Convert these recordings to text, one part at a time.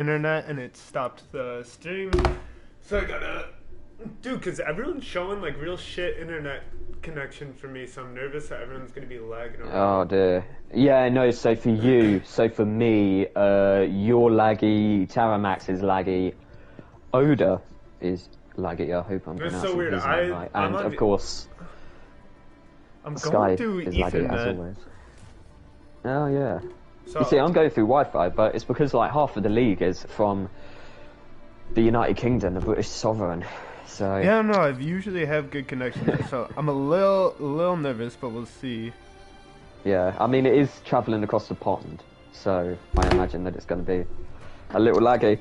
internet and it stopped the stream. So I gotta, dude, because everyone's showing like real shit internet connection for me, so I'm nervous that everyone's gonna be lagging around. Oh dear. Yeah, no, so for you, so for me, you're laggy, Taramax is laggy, Oda is laggy, I hope I'm It's pronouncing so weird. his name right. And of course, I'm Sky going through is laggy as Ethernet. always. Oh yeah. So You see, I'm going through Wi-Fi, but it's because like half of the league is from the United Kingdom, the British sovereign. So yeah, no, I usually have good connection, so I'm a little nervous, but we'll see. yeah, I mean it is travelling across the pond, so I imagine that it's going to be a little laggy.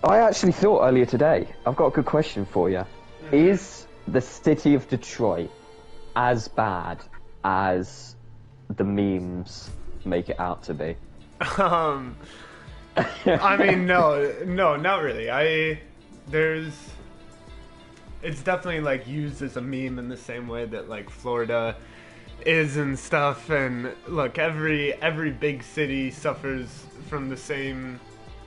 I actually thought earlier today, I've got a good question for you. Is the city of Detroit as bad as the memes make it out to be? I mean, no, not really. It's definitely like used as a meme in the same way that like Florida is and stuff. And look, every big city suffers from the same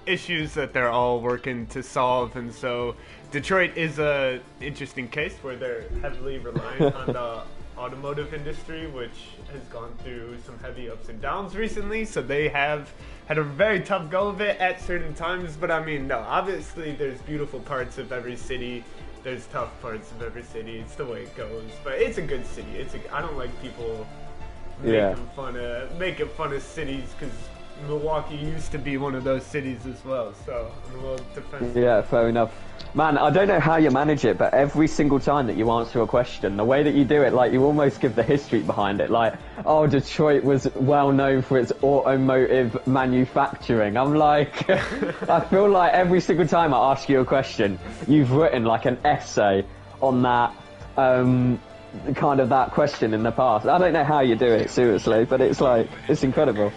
issues that they're all working to solve. And so Detroit is a interesting case where they're heavily reliant on the automotive industry, which has gone through some heavy ups and downs recently, so they have had a very tough go of it at certain times. But I mean, no, obviously there's beautiful parts of every city, there's tough parts of every city. It's the way it goes, but it's a good city. I don't like people making fun of cities, because Milwaukee used to be one of those cities as well, so I'm a little defensive. Yeah, fair enough. Man, I don't know how you manage it, but every single time that you answer a question, the way that you do it, like, you almost give the history behind it. Like, oh, Detroit was well known for its automotive manufacturing. I'm like, I feel like every single time I ask you a question, you've written, like, an essay on that, kind of that question in the past. I don't know how you do it, seriously, but it's like, it's incredible.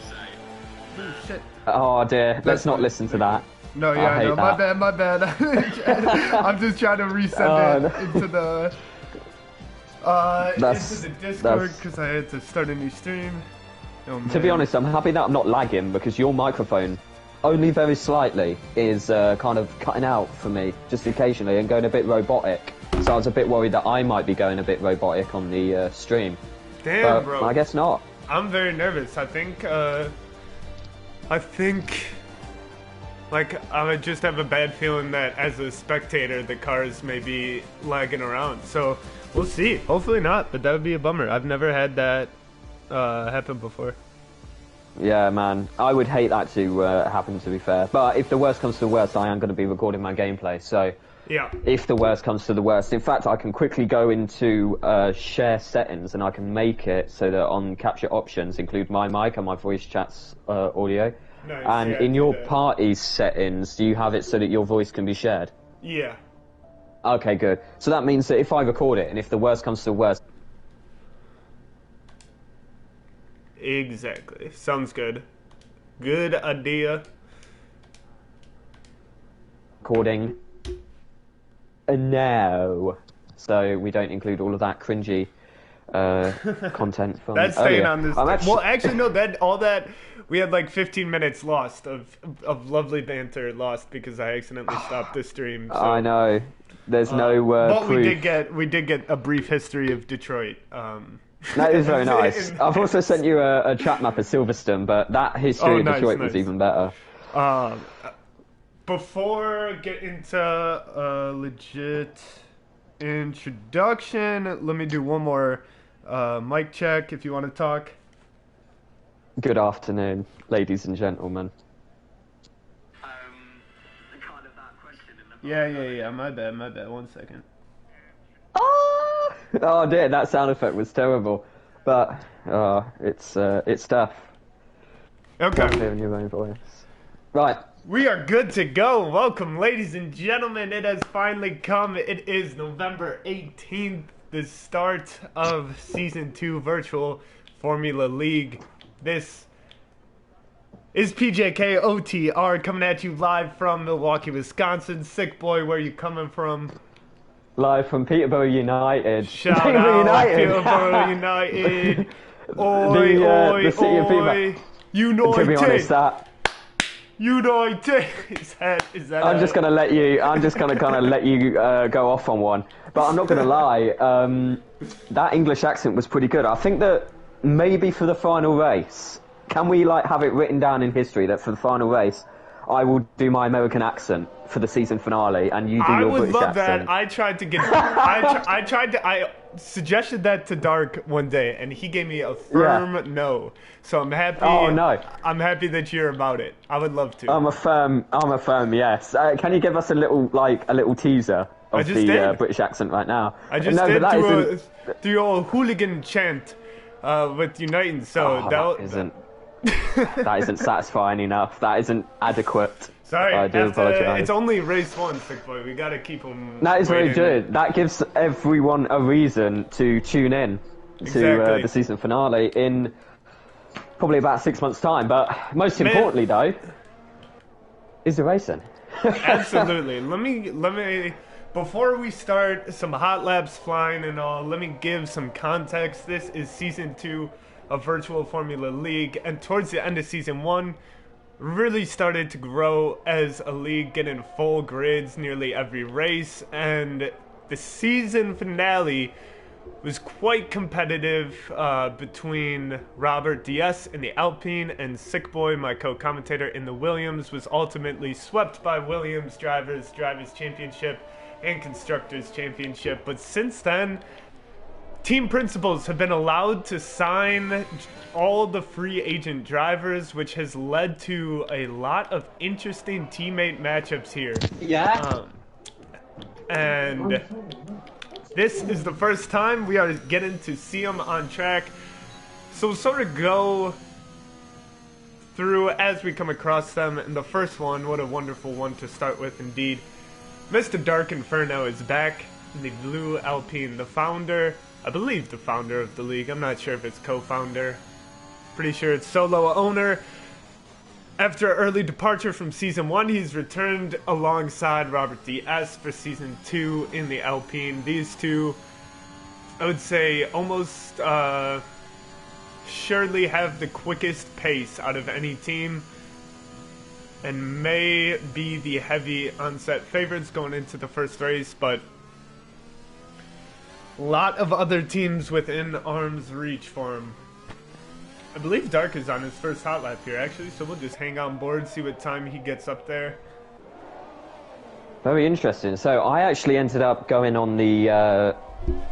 Shit. Oh, dear. Let's not listen to that. No, yeah, no, my bad. I'm just trying to resend it into the Discord because I had to start a new stream. Oh, to be honest, I'm happy that I'm not lagging, because your microphone, only very slightly, is kind of cutting out for me just occasionally and going a bit robotic. So I was a bit worried that I might be going a bit robotic on the stream. Damn, but bro. I guess not. I'm very nervous. I think, like, I would just have a bad feeling that as a spectator, the cars may be lagging around. So we'll see. Hopefully not, but that would be a bummer. I've never had that happen before. Yeah, man. I would hate that to happen, to be fair. But if the worst comes to the worst, I am going to be recording my gameplay. So yeah, if the worst comes to the worst, in fact, I can quickly go into share settings and I can make it so that on capture options include my mic and my voice chat's audio. Nice, and yeah, in your party settings, do you have it so that your voice can be shared? Yeah. Okay, good. So that means that if I record it, and if the worst comes to the worst... Exactly. Sounds good. Good idea. Recording... No. So we don't include all of that cringy content from That's staying earlier. on this. Well, actually, no. That we had like 15 minutes lost of lovely banter lost because I accidentally stopped the stream. So, I know. There's no but proof. we did get a brief history of Detroit. That is very nice. I've also sent you a track map of Silverstone, but that history of Detroit was even better. Before getting to a legit introduction, let me do one more mic check if you want to talk. Good afternoon, ladies and gentlemen. Kind of that question in the Yeah. My bad. 1 second. Oh dear, that sound effect was terrible. But it's tough. Okay. Hearing your own voice. Right. We are good to go. Welcome, ladies and gentlemen. It has finally come. It is November 18th, the start of Season 2 Virtual Formula League. This is PJK OTR coming at you live from Milwaukee, Wisconsin. Sick boy, where you coming from? Live from Peterborough United. Shout Peterborough out United. Peterborough United. Oi, the city of Peterborough. To be honest, United. United. Is that? I'm just gonna let you. I'm just gonna kind of let you go off on one. But I'm not gonna lie. That English accent was pretty good. I think that maybe for the final race, can we like have it written down in history that for the final race, I will do my American accent for the season finale, and you do your British accent. I would love that. I tried to get. I suggested that to Dark one day, and he gave me a firm no. So I'm happy. Oh no! I'm happy that you're about it. I would love to. I'm a firm yes. Can you give us a little teaser of the British accent right now? I just did do your hooligan chant with United. So that isn't satisfying enough. That isn't adequate. Sorry, I do apologize. It's only race one, Sick Boy. We gotta keep them. That is very good. That gives everyone a reason to tune in to the season finale in probably about 6 months' time. But most importantly, though, is the racing. Absolutely. Let me. Before we start some hot laps flying and all, let me give some context. This is season 2 of Virtual Formula League, and towards the end of season 1, really started to grow as a league, getting full grids nearly every race, and the season finale was quite competitive between Robert DS in the Alpine and Sick Boy, my co-commentator, in the Williams. Was ultimately swept by Williams Drivers Championship and Constructors Championship. But since then, team principals have been allowed to sign all the free agent drivers, which has led to a lot of interesting teammate matchups here. Yeah. And this is the first time we are getting to see them on track. So we'll sort of go through as we come across them. And the first one, what a wonderful one to start with indeed. Mr. Dark Inferno is back in the blue Alpine, the founder, I believe the founder of the league. I'm not sure if it's co-founder. Pretty sure it's solo owner. After early departure from Season 1, he's returned alongside Robert DS for Season 2 in the Alpine. These two, I would say, almost surely have the quickest pace out of any team, and may be the heavy onset favorites going into the first race, but a lot of other teams within arm's reach for him. I believe Dark is on his first hot lap here, actually, so we'll just hang on board, see what time he gets up there. Very interesting. So I actually ended up going on the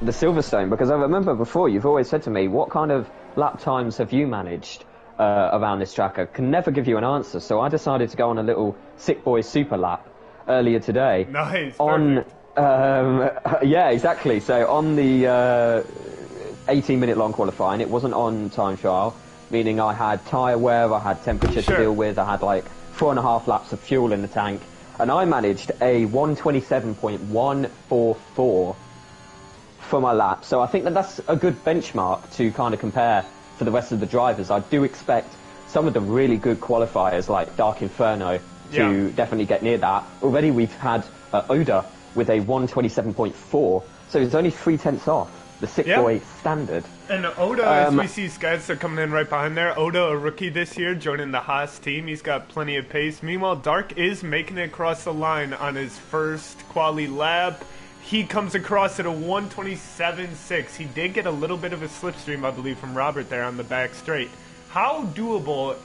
Silverstone, because I remember before you've always said to me, what kind of lap times have you managed around this track? I can never give you an answer, so I decided to go on a little Sick Boy super lap earlier today. Nice, on yeah, exactly. So on the 18-minute long qualifying, it wasn't on time trial, meaning I had tyre wear, I had temperature to deal with, I had like 4.5 laps of fuel in the tank, and I managed a 127.144 for my lap. So I think that that's a good benchmark to kind of compare for the rest of the drivers. I do expect some of the really good qualifiers like Dark Inferno to definitely get near that. Already we've had Oda with a 127.4, so it's only 0.3 off the Sick Boy standard. And Oda, as we see Skyster coming in right behind there, Oda, a rookie this year, joining the Haas team. He's got plenty of pace. Meanwhile, Dark is making it across the line on his first quali lap. He comes across at a 127.6. He did get a little bit of a slipstream, I believe, from Robert there on the back straight. How doable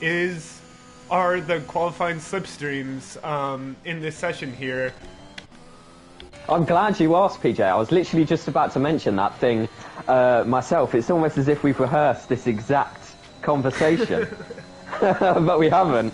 are the qualifying slipstreams in this session here? I'm glad you asked, PJ. I was literally just about to mention that thing myself. It's almost as if we've rehearsed this exact conversation, but we haven't.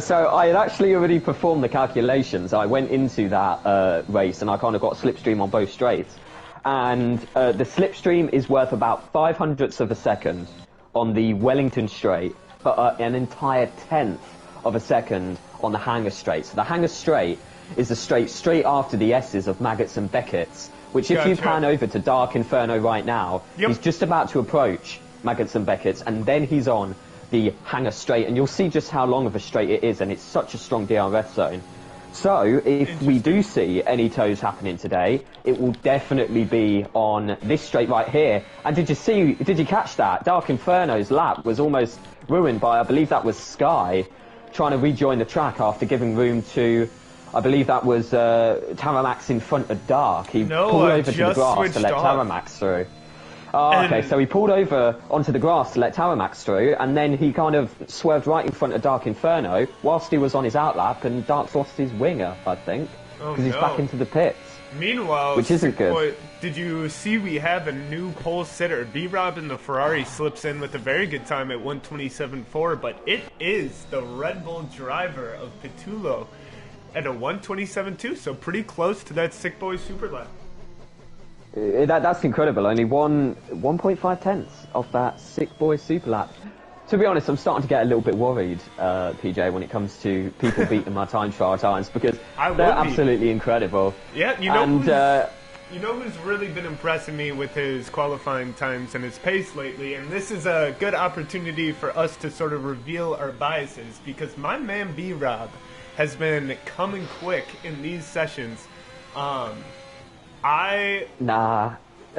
So I had actually already performed the calculations. I went into that race and I kind of got slipstream on both straights. And the slipstream is worth about 0.05 of a second on the Wellington straight, but an entire 1/10 of a second on the Hangar straight. So the Hangar straight is the straight after the S's of Maggots and Beckett's, which if you pan over to Dark Inferno right now, he's just about to approach Maggots and Beckett's, and then he's on the Hangar straight, and you'll see just how long of a straight it is, and it's such a strong DRS zone. So if we do see any toes happening today, it will definitely be on this straight right here. And did you catch that? Dark Inferno's lap was almost ruined by, I believe that was Sky, trying to rejoin the track after giving room to, I believe that was Tarmac in front of Dark. He pulled over to the grass to let Tarmac through. Oh, okay, so he pulled over onto the grass to let Tarmac through, and then he kind of swerved right in front of Dark Inferno whilst he was on his outlap, and Dark's lost his winger, I think, because he's back into the pits. Meanwhile, which isn't good. Did you see we have a new pole sitter? B-Rob in the Ferrari slips in with a very good time at 1:27.4, but it is the Red Bull driver of Pitullo at a 1:27.2, so pretty close to that Sick Boy super lap. That's incredible. Only 1.5 tenths off that Sick Boy super lap. To be honest, I'm starting to get a little bit worried, PJ, when it comes to people beating my time trial times, because they're absolutely incredible. Yeah, you know who's really been impressing me with his qualifying times and his pace lately, and this is a good opportunity for us to sort of reveal our biases, because my man B-Rob has been coming quick in these sessions. Nah.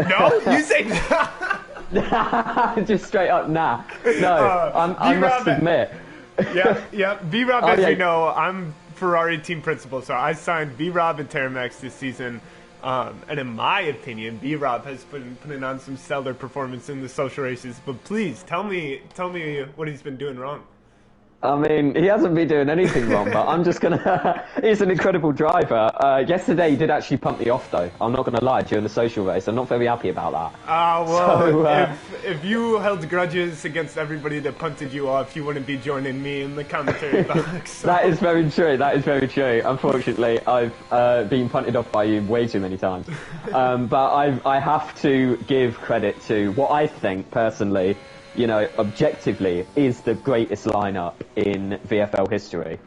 No? You say nah? Just straight up nah. No, I must admit. Yeah. B-Rob, as you know, I'm Ferrari team principal, so I signed B-Rob and Teramax this season. And in my opinion, B-Rob has been putting on some stellar performance in the social races. But please, tell me what he's been doing wrong. I mean, he hasn't been doing anything wrong, but I'm just going to... He's an incredible driver. Yesterday, he did actually pump me off, though. I'm not going to lie, during the social race. I'm not very happy about that. If you held grudges against everybody that punted you off, you wouldn't be joining me in the commentary box. So. That is very true. That is very true. Unfortunately, I've been punted off by you way too many times. But I have to give credit to what I think, personally, you know, objectively, is the greatest lineup in VFL history.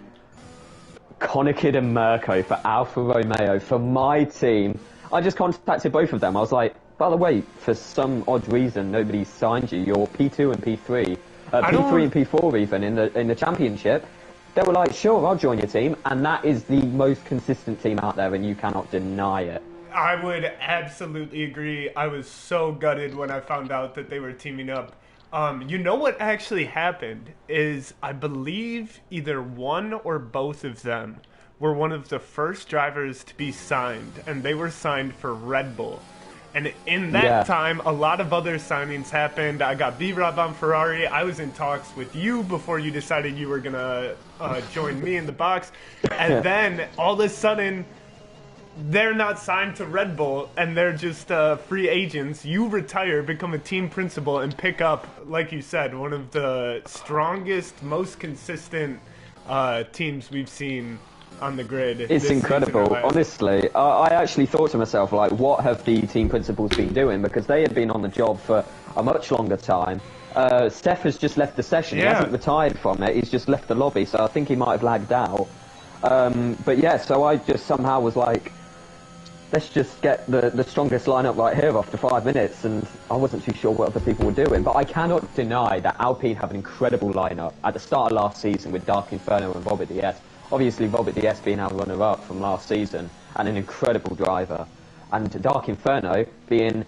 Konakid and Mirko for Alfa Romeo, for my team. I just contacted both of them. I was like, by the way, for some odd reason, nobody signed you. You're P2 and P3. P3 and P4 even in the championship. They were like, sure, I'll join your team. And that is the most consistent team out there, and you cannot deny it. I would absolutely agree. I was so gutted when I found out that they were teaming up. You know what actually happened is, I believe either one or both of them were one of the first drivers to be signed, and they were signed for Red Bull. And in that time, a lot of other signings happened. I got B-Rob on Ferrari. I was in talks with you before you decided you were going to join me in the box. And then, all of a sudden, they're not signed to Red Bull, and they're just free agents. You retire, become a team principal, and pick up, like you said, one of the strongest, most consistent teams we've seen on the grid. It's incredible. Honestly, I actually thought to myself, like, what have the team principals been doing? Because they had been on the job for a much longer time. Steph has just left the session. He hasn't retired from it. He's just left the lobby, so I think he might have lagged out. But yeah, so I just somehow was like, let's just get the strongest lineup right here after 5 minutes, and I wasn't too sure what other people were doing. But I cannot deny that Alpine have an incredible lineup at the start of last season with Dark Inferno and Robert DS. Obviously, Robert DS being our runner-up from last season and an incredible driver, and Dark Inferno being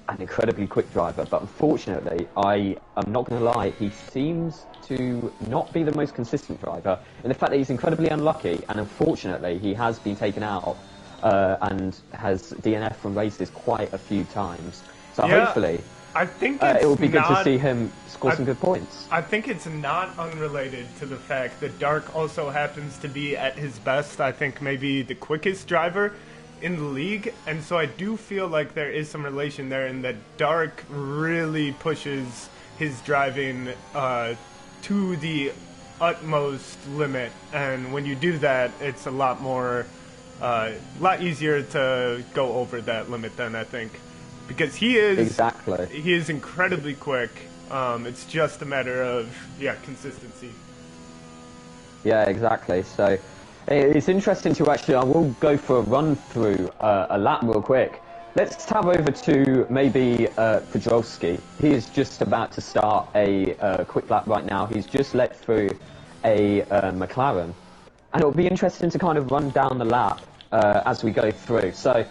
an incredibly quick driver. But unfortunately, I am not going to lie, he seems to not be the most consistent driver, in the fact that he's incredibly unlucky, and unfortunately, he has been taken out and has DNF from races quite a few times. So hopefully, I think it will be good to see him score some good points. I think it's not unrelated to the fact that Dark also happens to be at his best. I think maybe the quickest driver in the league, and so I do feel like there is some relation there, in that Dark really pushes his driving to the utmost limit, and when you do that, it's a lot easier to go over that limit then, I think, because he is incredibly quick. It's just a matter of consistency. Yeah, exactly. So it's interesting to actually, I will go for a run through a lap real quick. Let's tab over to maybe Podrowski. He is just about to start a quick lap right now. He's just let through a McLaren. And it'll be interesting to kind of run down the lap as we go through. So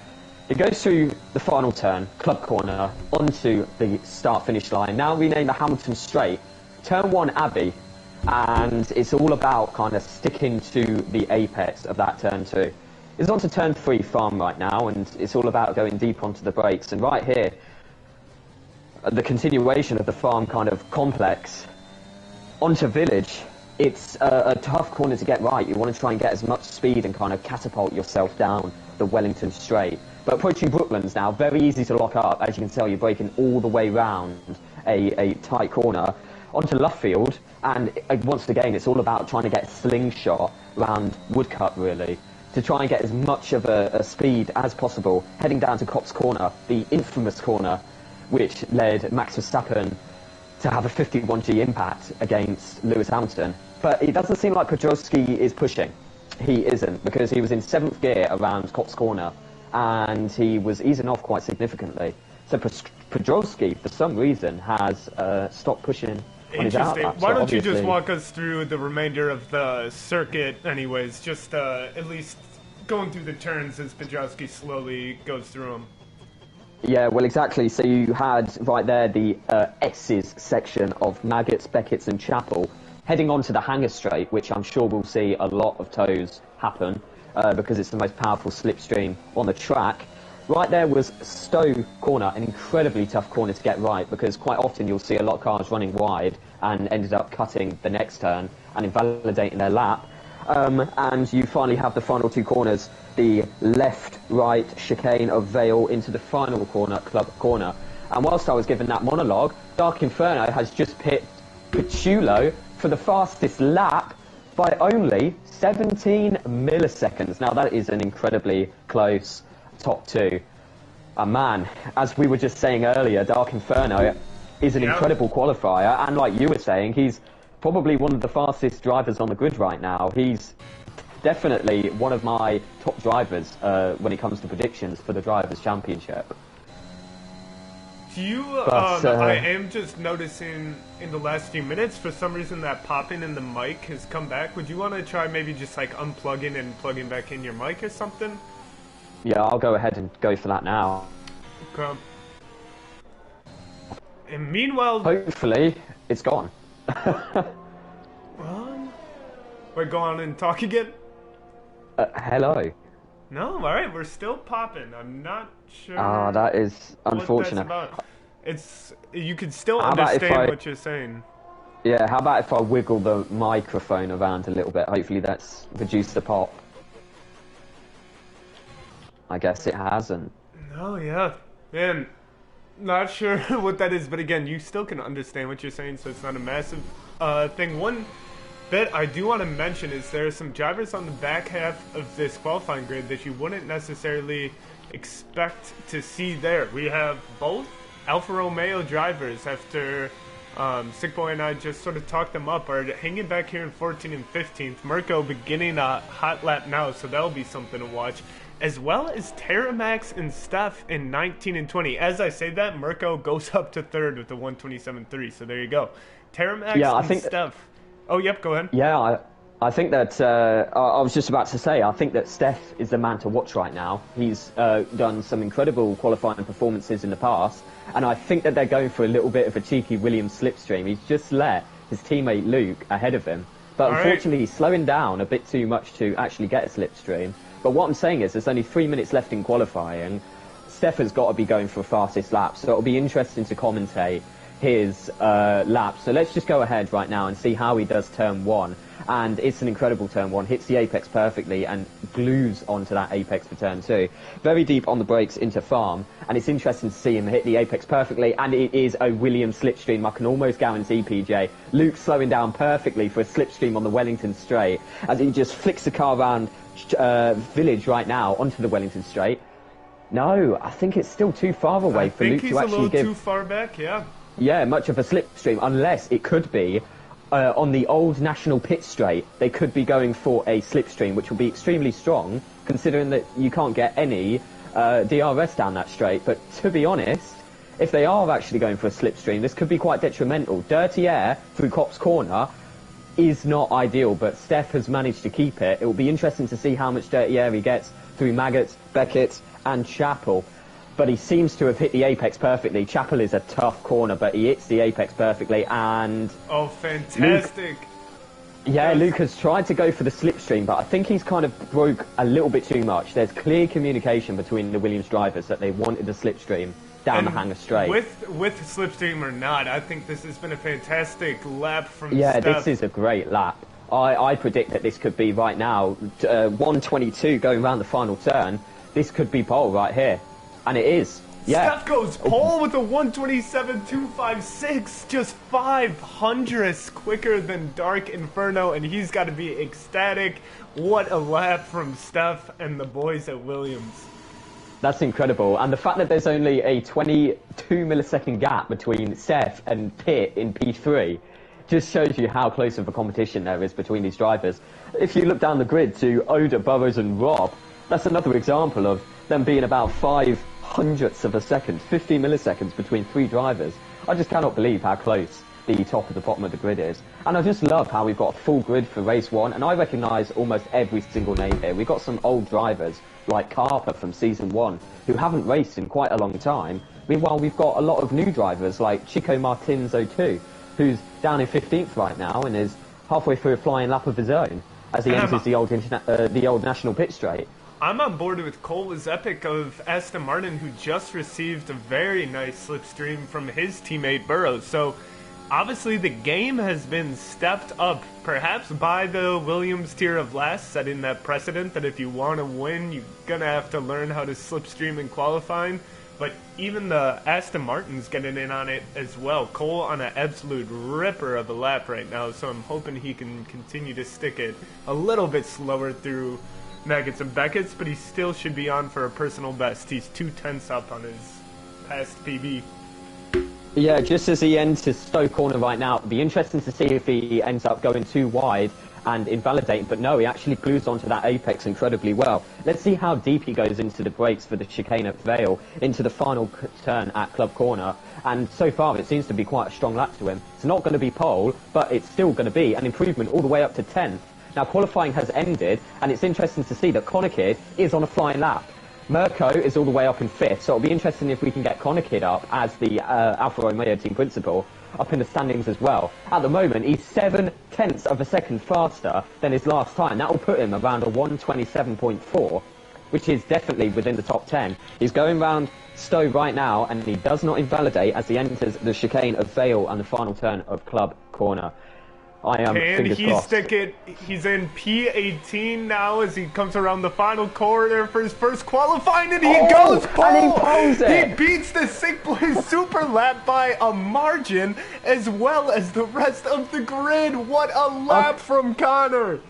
it goes through the final turn, club corner, onto the start-finish line. Now renamed the Hamilton Straight. Turn 1, Abbey. and it's all about kind of sticking to the apex of that turn 2. It's on to turn 3 farm right now, and it's all about going deep onto the brakes. And right here, the continuation of the farm kind of complex onto village. It's a tough corner to get right. You want to try and get as much speed and kind of catapult yourself down the Wellington straight. But approaching Brooklands now, very easy to lock up. As you can tell, you're breaking all the way round a tight corner onto Luffield. And once again, it's all about trying to get a slingshot around Woodcut, really, to try and get as much of a speed as possible, heading down to Cops Corner, the infamous corner, which led Max Verstappen to have a 51G impact against Lewis Hamilton. But it doesn't seem like Podolski is pushing. He isn't, because he was in 7th gear around Cops Corner, and he was easing off quite significantly. So Podolski, for some reason, has stopped pushing on his outlap. Why don't you just walk us through the remainder of the circuit anyways, just at least going through the turns as Podolski slowly goes through them. Yeah, well, exactly. So you had right there the S's section of Maggots, Beckett's and Chapel, heading on to the Hangar Straight, which I'm sure we'll see a lot of toes happen, because it's the most powerful slipstream on the track. Right there was Stowe Corner, an incredibly tough corner to get right, because quite often you'll see a lot of cars running wide and ended up cutting the next turn and invalidating their lap. And you finally have the final 2 corners, the left-right chicane of Vale into the final corner, Club Corner. And whilst I was given that monologue, Dark Inferno has just picked Pichulo for the fastest lap by only 17 milliseconds. Now that is an incredibly close top 2. And man, as we were just saying earlier, Dark Inferno is an incredible qualifier, and like you were saying, he's probably one of the fastest drivers on the grid right now. He's definitely one of my top drivers when it comes to predictions for the Drivers' Championship. Do you, I am just noticing in the last few minutes, for some reason that popping in the mic has come back. Would you want to try maybe just like unplugging and plugging back in your mic or something? Yeah, I'll go ahead and go for that now. Okay. And meanwhile... Hopefully, it's gone. Wait, go on and talk again? Hello. No, alright, we're still popping. I'm not sure. Ah, that is unfortunate. What that's about. It's, you can still understand what you're saying. Yeah, how about if I wiggle the microphone around a little bit? Hopefully that's reduced the pop. I guess it hasn't. No, yeah. Man, not sure what that is, but again, you still can understand what you're saying, so it's not a massive thing. One bit I do want to mention is there are some drivers on the back half of this qualifying grid that you wouldn't necessarily expect to see there. We have both Alfa Romeo drivers, after Sick Boy and I just sort of talked them up, are hanging back here in 14th and 15th. Mirko beginning a hot lap now, so that'll be something to watch. As well as Terramax and Steph in 19 and 20. As I say that, Mirko goes up to 3rd with the 127.3, so there you go. Terramax and Steph. Oh, yep, go ahead. Yeah, I think that, I was just about to say, I think that Steph is the man to watch right now. He's done some incredible qualifying performances in the past, and I think that they're going for a little bit of a cheeky Williams slipstream. He's just let his teammate Luke ahead of him, but unfortunately he's slowing down a bit too much to actually get a slipstream. But what I'm saying is there's only 3 minutes left in qualifying. Steph has got to be going for a fastest lap, so it'll be interesting to commentate his lap. So let's just go ahead right now and see how he does turn 1. And it's an incredible turn 1, hits the apex perfectly and glues onto that apex for turn 2. Very deep on the brakes into farm, and it's interesting to see him hit the apex perfectly, and it is a Williams slipstream. I can almost guarantee, PJ, Luke slowing down perfectly for a slipstream on the Wellington straight as he just flicks the car around village right now onto the Wellington straight. No, I think it's still too far away for Luke to actually give... I think he's a little too far back, yeah. Yeah, much of a slipstream, unless it could be on the old National Pit Straight. They could be going for a slipstream, which will be extremely strong, considering that you can't get any DRS down that straight. But to be honest, if they are actually going for a slipstream, this could be quite detrimental. Dirty air through Cops Corner is not ideal, but Steph has managed to keep it. It will be interesting to see how much dirty air he gets through Maggots, Beckett and Chapel. But he seems to have hit the apex perfectly. Chapel is a tough corner, but he hits the apex perfectly, and... Oh, fantastic. Yeah, Lucas tried to go for the slipstream, but I think he's kind of broke a little bit too much. There's clear communication between the Williams drivers that they wanted the slipstream down the hangar straight. With slipstream or not, I think this has been a fantastic lap from Yeah, Steph. this is a great lap. I predict that this could be right now 1:22 going around the final turn. This could be pole right here, and it is. Yeah. Steph goes pole with a 1:27.256, just 500ths quicker than Dark Inferno, and he's got to be ecstatic. What a lap from Steph and the boys at Williams. That's incredible, and the fact that there's only a 22 millisecond gap between Seth and Pitt in P3 just shows you how close of a competition there is between these drivers. If you look down the grid to Oda, Burrows and Rob, that's another example of them being about 500ths of a second, 50 milliseconds between three drivers. I just cannot believe how close the top of the bottom of the grid is. And I just love how we've got a full grid for race one, and I recognise almost every single name here. We've got some old drivers like Carper from season 1 who haven't raced in quite a long time. Meanwhile, we've got a lot of new drivers like Chico Martins 02, who's down in 15th right now and is halfway through a flying lap of his own as he enters the old national pit straight. I'm on board with Cole Epic of Aston Martin, who just received a very nice slipstream from his teammate Burrows. So obviously the game has been stepped up, perhaps by the Williams tier of last, setting that precedent that if you want to win, you're going to have to learn how to slipstream in qualifying. But even the Aston Martin's getting in on it as well. Cole on an absolute ripper of a lap right now, so I'm hoping he can continue to stick it a little bit slower through Maggots and Beckett's, but he still should be on for a personal best. He's 2/10 up on his past PB. Yeah, just as he enters Stowe Corner right now, it'll be interesting to see if he ends up going too wide and invalidating, but no, he actually glues onto that apex incredibly well. Let's see how deep he goes into the brakes for the chicane at Vale, into the final turn at Club Corner, and so far it seems to be quite a strong lap to him. It's not going to be pole, but it's still going to be an improvement all the way up to 10th. Now, qualifying has ended, and it's interesting to see that Conakid is on a flying lap. Mirko is all the way up in 5th, so it'll be interesting if we can get Conakid up as the Alfa Romeo team principal up in the standings as well. At the moment, he's 0.7 of a second faster than his last time. That will put him around a 1:27.4, which is definitely within the top 10. He's going round Stowe right now, and he does not invalidate as he enters the chicane of Vale and the final turn of Club Corner. I am fingers crossed. Stick it? He's in P18 now as he comes around the final corner for his first qualifying, and he goes pole! And he poles it! He beats the Sick Boys Super Lap by a margin, as well as the rest of the grid. What a lap from Connor!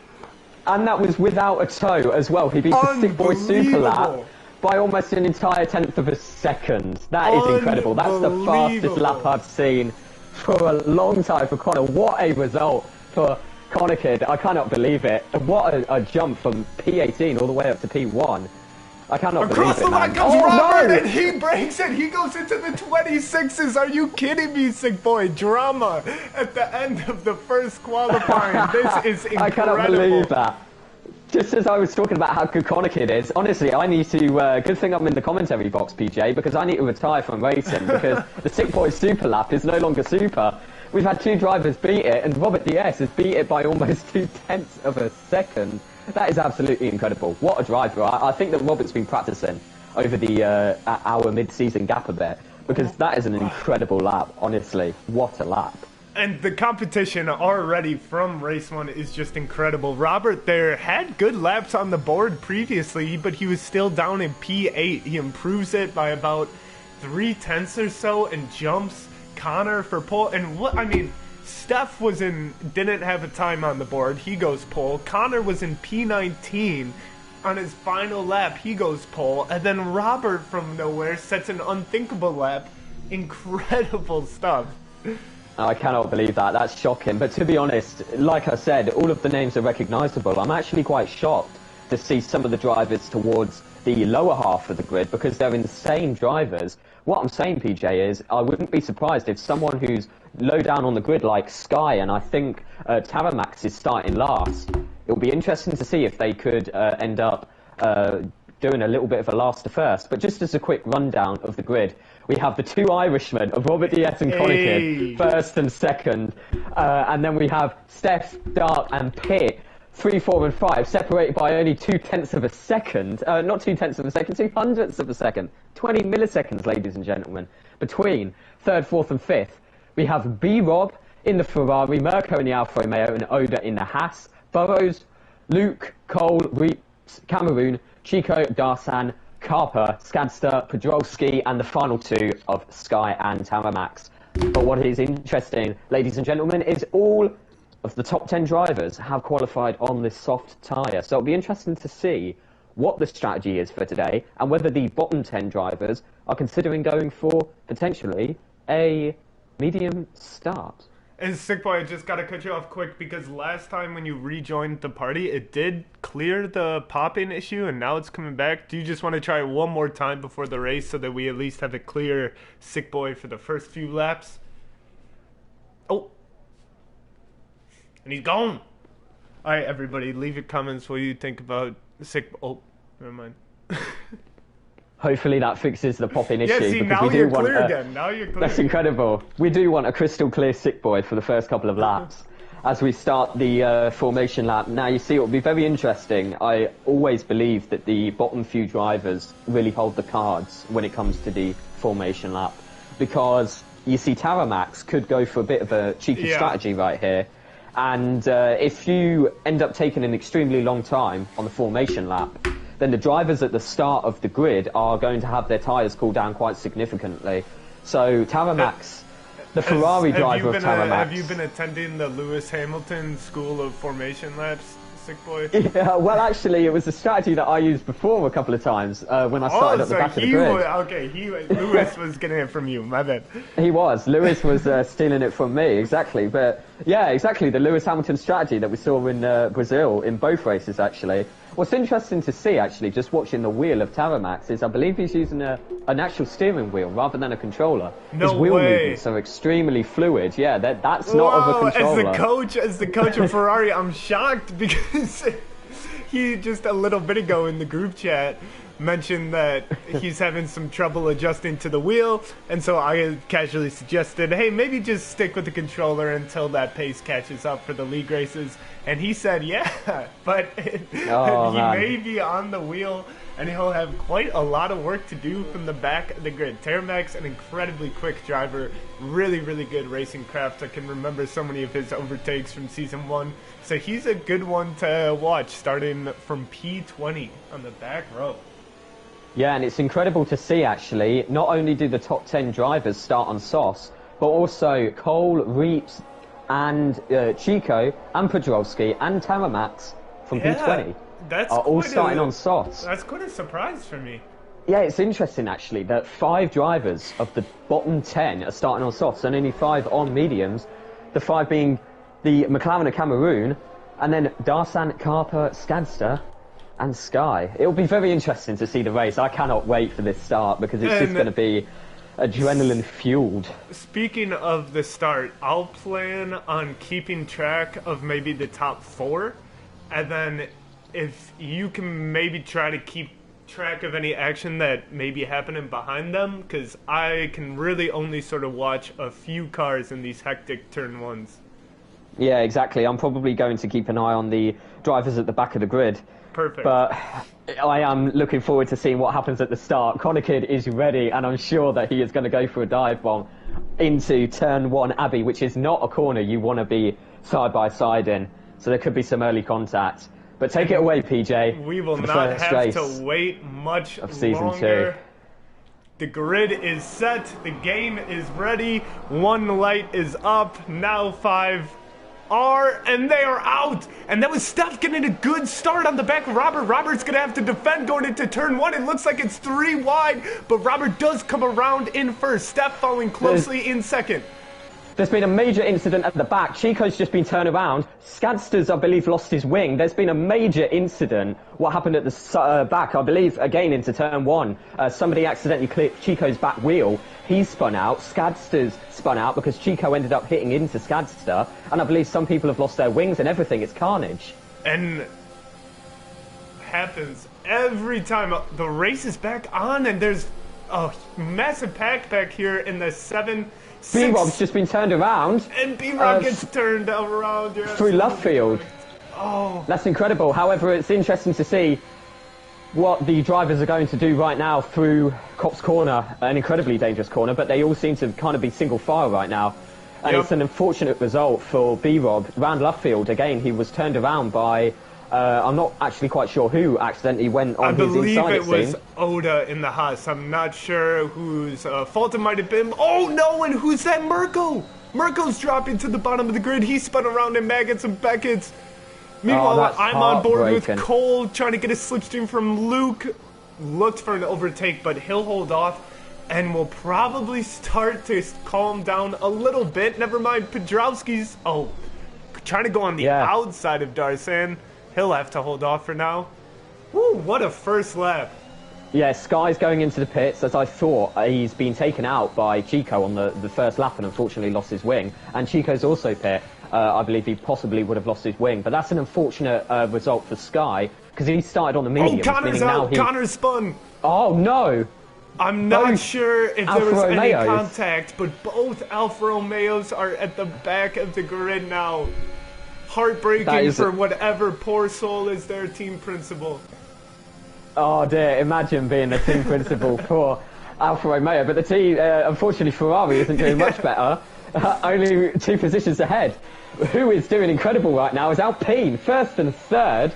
And that was without a toe as well. He beats the Sick Boys Super Lap by almost an entire 10th of a second. That is incredible. That's the fastest lap I've seen for a long time for Connor. What a result for Conakid. I cannot believe it. What a jump from P18 all the way up to P1. I cannot believe it, Across the line man. comes Oh, Robert, no! and he breaks it. He goes into the 26s. Are you kidding me, Sick Boy? Drama at the end of the first qualifying. This is incredible. I cannot believe that. Just as I was talking about how good Conakid is, honestly, I need to, good thing I'm in the commentary box, PJ, because I need to retire from racing, because the Sick Boys Super Lap is no longer super. We've had two drivers beat it, and Robert DS has beat it by almost 0.2 of a second. That is absolutely incredible. What a driver. I think that Robert's been practicing over the our mid-season gap a bit, because that is an incredible lap, honestly. What a lap. And the competition already from race 1 is just incredible. Robert there had good laps on the board previously, but he was still down in P8. He improves it by about 0.3 or so and jumps Connor for pole. And what, I mean, Steph didn't have a time on the board. He goes pole. Connor was in P19 on his final lap. He goes pole. And then Robert from nowhere sets an unthinkable lap. Incredible stuff. I cannot believe that. That's shocking. But to be honest, like I said, all of the names are recognisable. I'm actually quite shocked to see some of the drivers towards the lower half of the grid because they're insane drivers. What I'm saying, PJ, is I wouldn't be surprised if someone who's low down on the grid like Sky, and I think Taramax is starting last. It'll be interesting to see if they could end up doing a little bit of a last to first. But just as a quick rundown of the grid, we have the two Irishmen of Robert Diaz and Konnikid, first and second. And then we have Steph, Dart and Pitt, 3, 4 and 5, separated by only 0.2 of a second. Not 0.2 of a second, 0.02 of a second. 20 milliseconds, ladies and gentlemen. Between third, fourth and fifth, we have B-Rob in the Ferrari, Mirko in the Alfa Romeo and Oda in the Haas, Burrows, Luke, Cole, Reeps, Cameroon, Chico, Darsan, Carper, Skadster, Podrolski, and the final two of Sky and Taramax. But what is interesting, ladies and gentlemen, is all of the top 10 drivers have qualified on this soft tyre. So it'll be interesting to see what the strategy is for today and whether the bottom 10 drivers are considering going for potentially a medium start. And Sick Boy, I just gotta cut you off quick because last time when you rejoined the party, it did clear the pop-in issue and now it's coming back. Do you just want to try it one more time before the race so that we at least have it clear Sick Boy for the first few laps? Oh. And he's gone. Alright, everybody, leave your comments what you think about Sick Boy. Oh, never mind. Hopefully that fixes the pop-in issue. Yeah, see, because now we do you're want clear again. Now you're clear. That's incredible. We do want a crystal clear Sick Boy for the first couple of laps as we start the formation lap. Now, you see, it will be very interesting. I always believe that the bottom few drivers really hold the cards when it comes to the formation lap because, you see, Taramax could go for a bit of a cheeky strategy right here. And if you end up taking an extremely long time on the formation lap, then the drivers at the start of the grid are going to have their tyres cool down quite significantly. So Taramax, the Ferrari driver of Taramax... Have you been attending the Lewis Hamilton School of Formation Laps, Sick Boy? Yeah, well, actually, it was a strategy that I used before a couple of times when I started at the back of the grid. Lewis was getting it from you, my bad. He was. Lewis was stealing it from me, exactly. But, yeah, exactly, the Lewis Hamilton strategy that we saw in Brazil in both races, actually. What's interesting to see, actually, just watching the wheel of Taramax, is I believe he's using an actual steering wheel rather than a controller. No His wheel way. movements are extremely fluid. Yeah, that's not of a controller. As the coach of Ferrari, I'm shocked because he just a little bit ago in the group chat mentioned that he's having some trouble adjusting to the wheel, and so I casually suggested, hey, maybe just stick with the controller until that pace catches up for the league races. And he said, yeah, but he may be on the wheel, and he'll have quite a lot of work to do from the back of the grid. Taramax, an incredibly quick driver, really, really good racing craft. I can remember so many of his overtakes from Season 1. So he's a good one to watch, starting from P20 on the back row. Yeah, and it's incredible to see, actually. Not only do the top 10 drivers start on SOS, but also Cole, Reeps, and Chico, and Podrolski, and Taramax from P20 are all starting on SOS. That's quite a surprise for me. Yeah, it's interesting, actually, that 5 drivers of the bottom 10 are starting on SOS, and only 5 on mediums, the 5 being the McLaren of Cameroon, and then Darsan, Carper, Skadster, and Sky. It'll be very interesting to see the race. I cannot wait for this start because it's just going to be adrenaline fueled. Speaking of the start, I'll plan on keeping track of maybe the top 4, and then if you can maybe try to keep track of any action that may be happening behind them, because I can really only sort of watch a few cars in these hectic turn ones. Yeah, exactly. I'm probably going to keep an eye on the drivers at the back of the grid. Perfect. But I am looking forward to seeing what happens at the start. Konnikid is ready, and I'm sure that he is going to go for a dive bomb into turn 1 Abbey, which is not a corner you want to be side by side in. So there could be some early contact. But take it away, PJ. We will not have to wait much of season longer. 2. The grid is set. The game is ready. 1 light is up. Now 5 are, and they are out. And that was Steph getting a good start on the back of Robert. Robert's going to have to defend going into turn 1. It looks like it's 3 wide, but Robert does come around in first. Steph following closely in second. There's been a major incident at the back. Chico's just been turned around. Skadster's, I believe, lost his wing. There's been a major incident. What happened at the back, I believe, again into turn 1. Somebody accidentally clipped Chico's back wheel. He spun out. Skadster's spun out because Chico ended up hitting into Skadster. And I believe some people have lost their wings and everything. It's carnage. And happens every time. The race is back on, and there's a massive pack back here in the 7-6. B-Rob's just been turned around. And B-Rob gets turned around. Through left field. Oh. That's incredible. However, it's interesting to see what the drivers are going to do right now through Copse Corner, an incredibly dangerous corner, but they all seem to kind of be single file right now. And it's an unfortunate result for B-Rob. Round left field, again, he was turned around by, I'm not actually quite sure who accidentally went on his inside, I believe it was Oda in the Haas. I'm not sure whose fault it might have been. Oh no, and who's that? Mirko! Mirko's dropping to the bottom of the grid. He spun around in Maggots and Beckett's. Meanwhile, I'm on board with Cole, trying to get a slipstream from Luke. Looked for an overtake, but he'll hold off. And will probably start to calm down a little bit. Never mind, Pedrowski's... Oh, trying to go on the outside of Darsan. He'll have to hold off for now. Woo, what a first lap. Yeah, Sky's going into the pits. As I thought, he's been taken out by Chico on the first lap and unfortunately lost his wing. And Chico's also pit. I believe he possibly would have lost his wing. But that's an unfortunate result for Sky, because he started on the medium. Oh, Connor's out. Connor spun. Oh, no. I'm not sure if there was any contact, but both Alfa Romeos are at the back of the grid now. Heartbreaking for whatever poor soul is their team principal. Oh dear, imagine being the team principal for Alfa Romeo, but the team, unfortunately Ferrari isn't doing much better. Only 2 positions ahead. Who is doing incredible right now is Alpine, first and third.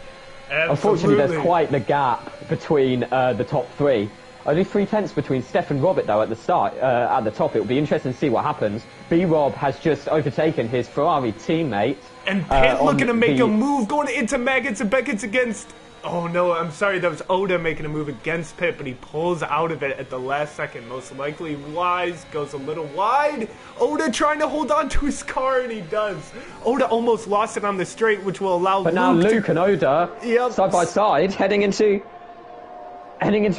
Absolutely. Unfortunately, there's quite the gap between the top 3. Only 3/10 between Steph and Robert, though, at the start. At the top, it'll be interesting to see what happens. B-Rob has just overtaken his Ferrari teammate. And Pitt looking to make a move, going into Maggots and Beckett's against... Oh, no, I'm sorry, that was Oda making a move against Pitt, but he pulls out of it at the last second. Most likely Wise goes a little wide. Oda trying to hold on to his car, and he does. Oda almost lost it on the straight, which will allow But now Luke and Oda, side by side, heading into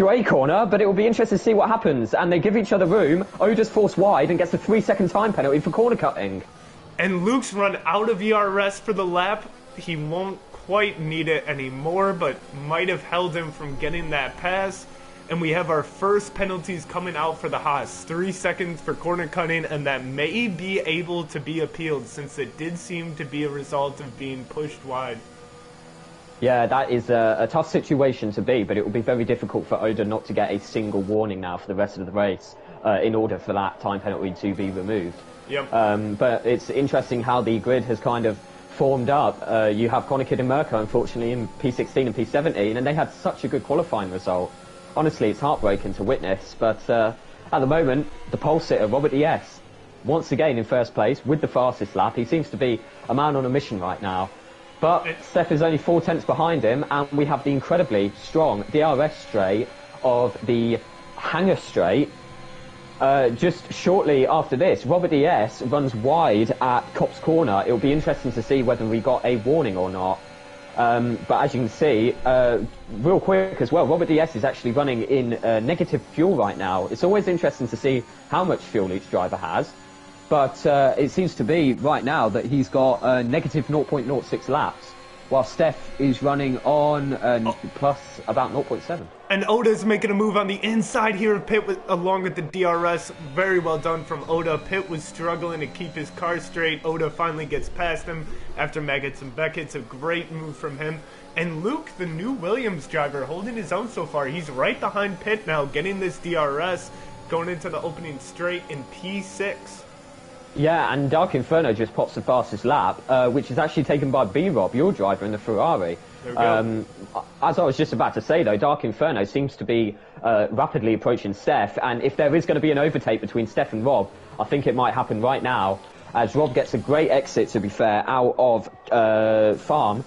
A corner, but it will be interesting to see what happens. And they give each other room. Oda's forced wide and gets a 3-second time penalty for corner cutting. And Luke's run out of ERS for the lap. He won't quite need it anymore, but might have held him from getting that pass. And we have our first penalties coming out for the Haas. 3 seconds for corner cutting, and that may be able to be appealed, since it did seem to be a result of being pushed wide. Yeah, that is a tough situation to be, but it will be very difficult for Oda not to get a single warning now for the rest of the race in order for that time penalty to be removed. Yep. But it's interesting how the grid has kind of formed up. You have Konakid and Mirko, unfortunately, in P16 and P17, and they had such a good qualifying result. Honestly, it's heartbreaking to witness, but at the moment, the pole sitter, Robert ES, once again in first place with the fastest lap. He seems to be a man on a mission right now. But Steph is only 4/10 behind him, and we have the incredibly strong DRS straight of the Hangar Straight. Just shortly after this, Robert ES runs wide at Copse Corner. It'll be interesting to see whether we got a warning or not. But as you can see, real quick as well, Robert ES is actually running in negative fuel right now. It's always interesting to see how much fuel each driver has. But it seems to be right now that he's got negative 0.06 laps, while Steph is running on plus about 0.7. And Oda's making a move on the inside here of Pitt along with the DRS. Very well done from Oda. Pitt was struggling to keep his car straight. Oda finally gets past him after Maggots and Beckett's. A great move from him. And Luke, the new Williams driver, holding his own so far. He's right behind Pitt now, getting this DRS, going into the opening straight in P6. Yeah, and Dark Inferno just pops the fastest lap, which is actually taken by B-Rob, your driver, in the Ferrari. As I was just about to say, though, Dark Inferno seems to be rapidly approaching Steph, and if there is going to be an overtake between Steph and Rob, I think it might happen right now, as Rob gets a great exit, to be fair, out of Farm.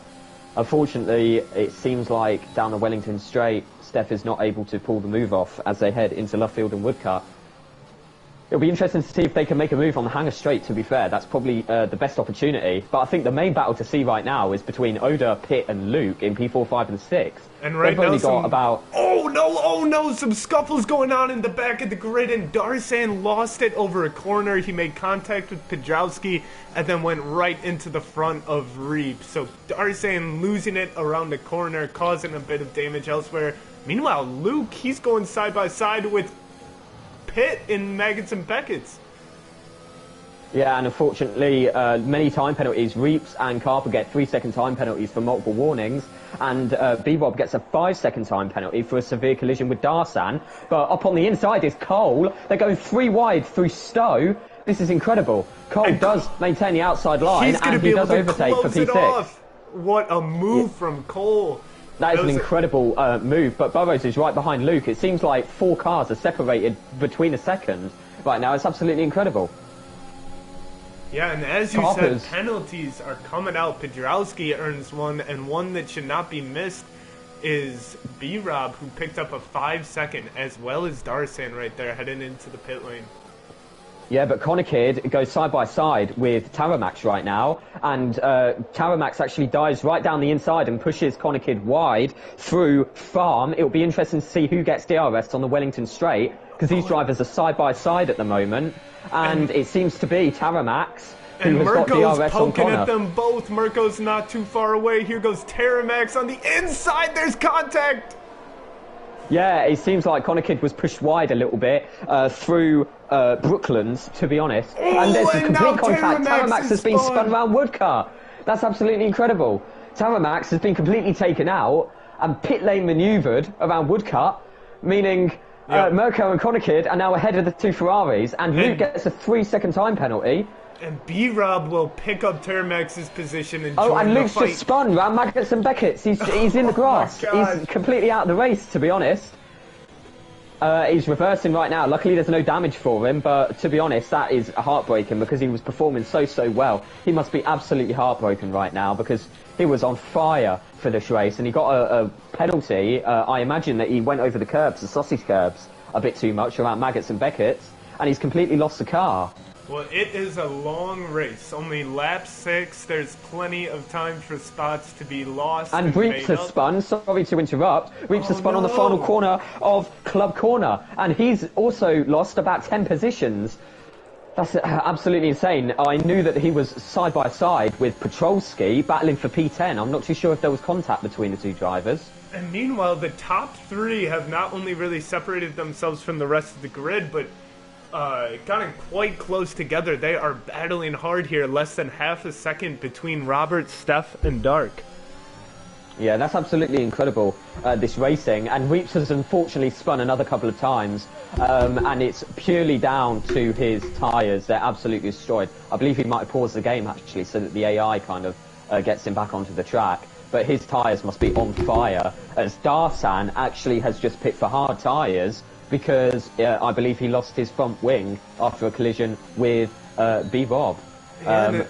Unfortunately, it seems like down the Wellington Straight, Steph is not able to pull the move off as they head into Lovefield and Woodcut. It'll be interesting to see if they can make a move on the Hangar Straight, to be fair. That's probably the best opportunity. But I think the main battle to see right now is between Oda, Pitt and Luke in P4, 5 and 6. And right They've only now got about... Oh, no, oh no, some scuffles going on in the back of the grid, and Darsan lost it over a corner. He made contact with Pedrowski and then went right into the front of Reap. So Darsan losing it around the corner, causing a bit of damage elsewhere. Meanwhile, Luke, he's going side by side with Pitt in Maggots and Beckett's. Yeah, and unfortunately, many time penalties. Reeps and Carper get 3-second time penalties for multiple warnings, and Bebob gets a 5-second time penalty for a severe collision with Darsan. But up on the inside is Cole. They're going 3 wide through Stowe. This is incredible. Cole does maintain the outside line, and he does overtake for P6. What a move from Cole. That is an incredible move, but Burrows is right behind Luke. It seems like 4 cars are separated between a second right now. It's absolutely incredible. Yeah, and as you said, penalties are coming out. Pedrowski earns one, and one that should not be missed is B-Rob, who picked up a 5-second, as well as Darsan right there, heading into the pit lane. Yeah, but Connor Kidd goes side by side with Taramax right now, and Taramax actually dives right down the inside and pushes Connor Kidd wide through Farm. It'll be interesting to see who gets DRS on the Wellington Straight, because these drivers are side by side at the moment, and it seems to be Taramax who has got DRS on Connor. At them both. Mirko's not too far away. Here goes Taramax on the inside. There's contact. Yeah, it seems like Connor Kidd was pushed wide a little bit through Brooklands, to be honest. And there's a complete contact. Taramax has been spun around Woodcar. That's absolutely incredible. Taramax has been completely taken out and pit lane manoeuvred around Woodcut, meaning Mirko and Connor Kidd are now ahead of the 2 Ferraris, and Luke gets a 3-second time penalty. And B-Rob will pick up Taramax's position and join and the Luke's fight. just spun around Maggots and Beckett's. He's in the grass. He's completely out of the race, to be honest. He's reversing right now. Luckily, there's no damage for him, but to be honest, that is heartbreaking because he was performing so well. He must be absolutely heartbroken right now because he was on fire for this race, and he got a penalty. I imagine that he went over the curbs, the sausage curbs, a bit too much around Maggots and Beckett's, and he's completely lost the car. Well, it is a long race. Only lap 6. There's plenty of time for spots to be lost. And Reeps has spun. Sorry to interrupt. Reeps has spun on the final corner of Club Corner. And he's also lost about 10 positions. That's absolutely insane. I knew that he was side by side with Petrolski battling for P10. I'm not too sure if there was contact between the 2 drivers. And meanwhile, the top 3 have not only really separated themselves from the rest of the grid, but gotten quite close together. They are battling hard here. Less than half a second between Robert, Steph, and Dark. Yeah, that's absolutely incredible, this racing. And Reeps has unfortunately spun another couple of times, and it's purely down to his tyres. They're absolutely destroyed. I believe he might have paused the game, actually, so that the AI kind of gets him back onto the track. But his tyres must be on fire, as Darsan actually has just picked for hard tyres, because I believe he lost his front wing after a collision with B-Bob.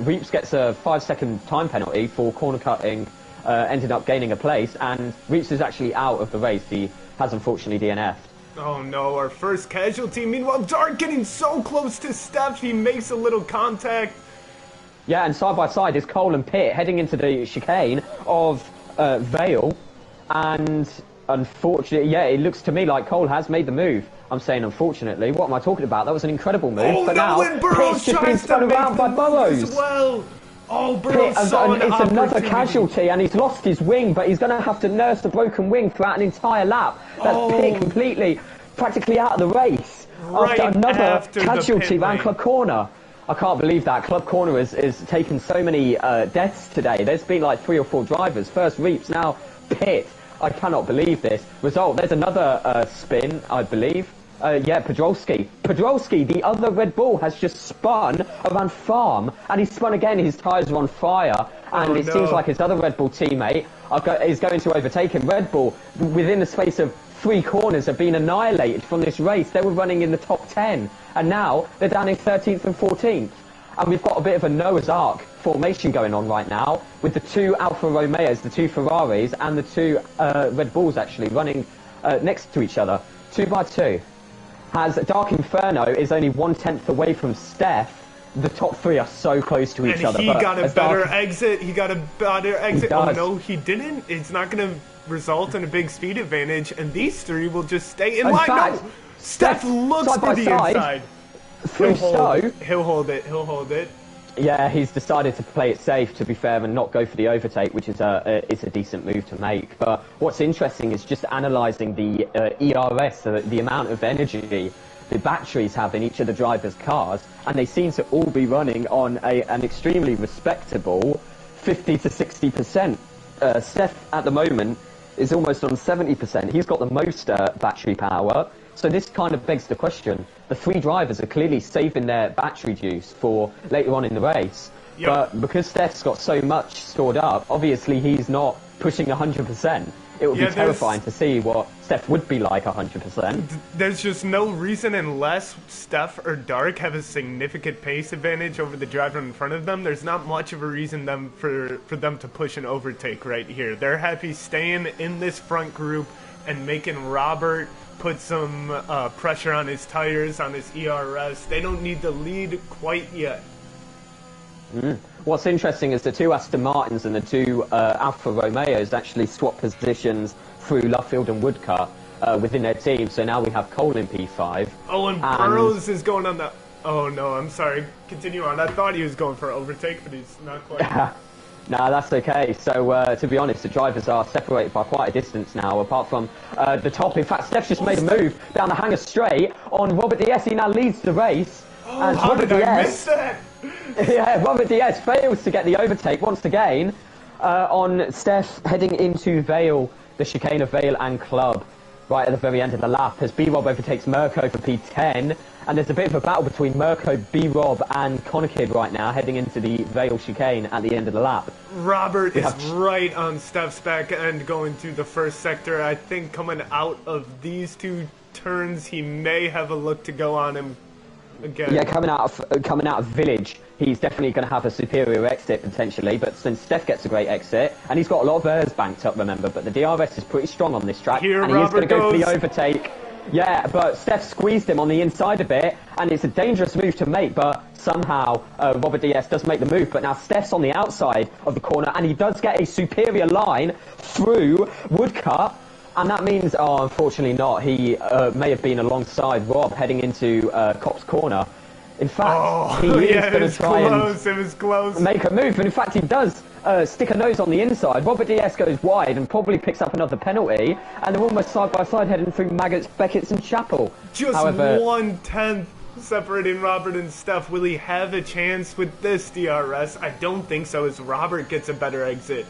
Reeps gets a 5-second time penalty for corner cutting, ended up gaining a place, and Reeps is actually out of the race. He has unfortunately DNF'd. Oh no, our first casualty. Meanwhile, Dark getting so close to Steph, he makes a little contact. Yeah, and side by side is Cole and Pitt heading into the chicane of Vale, and unfortunately, yeah, it looks to me like Cole has made the move. I'm saying unfortunately. What am I talking about? That was an incredible move. But now Pitt's just been spun around by Burrows. Well. Oh, Burrows it's another casualty, and he's lost his wing, but he's going to have to nurse the broken wing throughout an entire lap. That's Pitt completely, practically out of the race after another casualty around Club Corner. I can't believe that. Club Corner has taken so many deaths today. There's been like 3 or 4 drivers. First Reeps, now Pitt. I cannot believe this result. There's another spin, I believe. Yeah, Pedrolski. Pedrolski, the other Red Bull, has just spun around Farm, and he's spun again. His tyres are on fire, and it seems like his other Red Bull teammate is going to overtake him. Red Bull, within the space of 3 corners, have been annihilated from this race. They were running in the top 10, and now they're down in 13th and 14th. And we've got a bit of a Noah's Ark formation going on right now, with the 2 Alfa Romeos, the 2 Ferraris, and the 2 Red Bulls actually running next to each other, 2 by 2. As Dark Inferno is only 1/10 away from Steph, the top 3 are so close to each other. And he got a better exit. He got a better exit. Oh no, he didn't. It's not going to result in a big speed advantage, and these three will just stay in In line. fact, No! Steph looks side for by the side, inside. through Stowe. He'll hold it. He'll hold it. Yeah, he's decided to play it safe, to be fair, and not go for the overtake, which is a decent move to make. But what's interesting is just analysing the ERS, the amount of energy the batteries have in each of the drivers' cars, and they seem to all be running on an extremely respectable 50 to 60%. Steph, at the moment, is almost on 70%. He's got the most battery power. So this kind of begs the question. The three drivers are clearly saving their battery juice for later on in the race. Yep. But because Steph's got so much stored up, obviously he's not pushing 100%. It would be terrifying to see what Steph would be like 100%. There's just no reason, unless Steph or Dark have a significant pace advantage over the driver in front of them, there's not much of a reason for them to push an overtake right here. They're happy staying in this front group and making Robert put some pressure on his tires, on his ERS. They don't need the lead quite yet. What's interesting is the two Aston Martins and the two Alfa Romeos actually swap positions through Luffield and Woodcut within their team. So now we have Cole in P5. Oh, and Burrows is going on the... Oh, no, I'm sorry. Continue on. I thought he was going for overtake, but he's not quite. No, that's okay. So, to be honest, the drivers are separated by quite a distance now, apart from the top. In fact, Steph's just made a move down the hanger straight on Robert Diaz. He now leads the race. Oh, and how Robert did I Diaz, miss that? Yeah, Robert Diaz fails to get the overtake once again on Steph heading into Vale, the chicane of Vale and Club, right at the very end of the lap, as B-Rob overtakes Mirko for P10. And there's a bit of a battle between Mirko, B-Rob and Conakid right now, heading into the Vale chicane at the end of the lap. Robert is right on Steph's back end going through the first sector. I think coming out of these two turns, he may have a look to go on him again. Yeah, coming out of Village, he's definitely going to have a superior exit potentially. But since Steph gets a great exit, and he's got a lot of airs banked up, remember, but the DRS is pretty strong on this track, Here and he is going to go for the goes. overtake. Yeah, but Steph squeezed him on the inside a bit, and it's a dangerous move to make, but somehow Robert Diaz does make the move. But now Steph's on the outside of the corner, and he does get a superior line through Woodcut, and that means, oh, unfortunately not, he may have been alongside Rob heading into Cop's corner. In fact, he is going to try and make a move, and in fact he does stick a nose on the inside. Robert Diaz goes wide and probably picks up another penalty, and they're almost side by side heading through Maggots, Beckett's and Chapel. Just 1/10 separating Robert and Steph. Will he have a chance with this DRS? I don't think so, as Robert gets a better exit.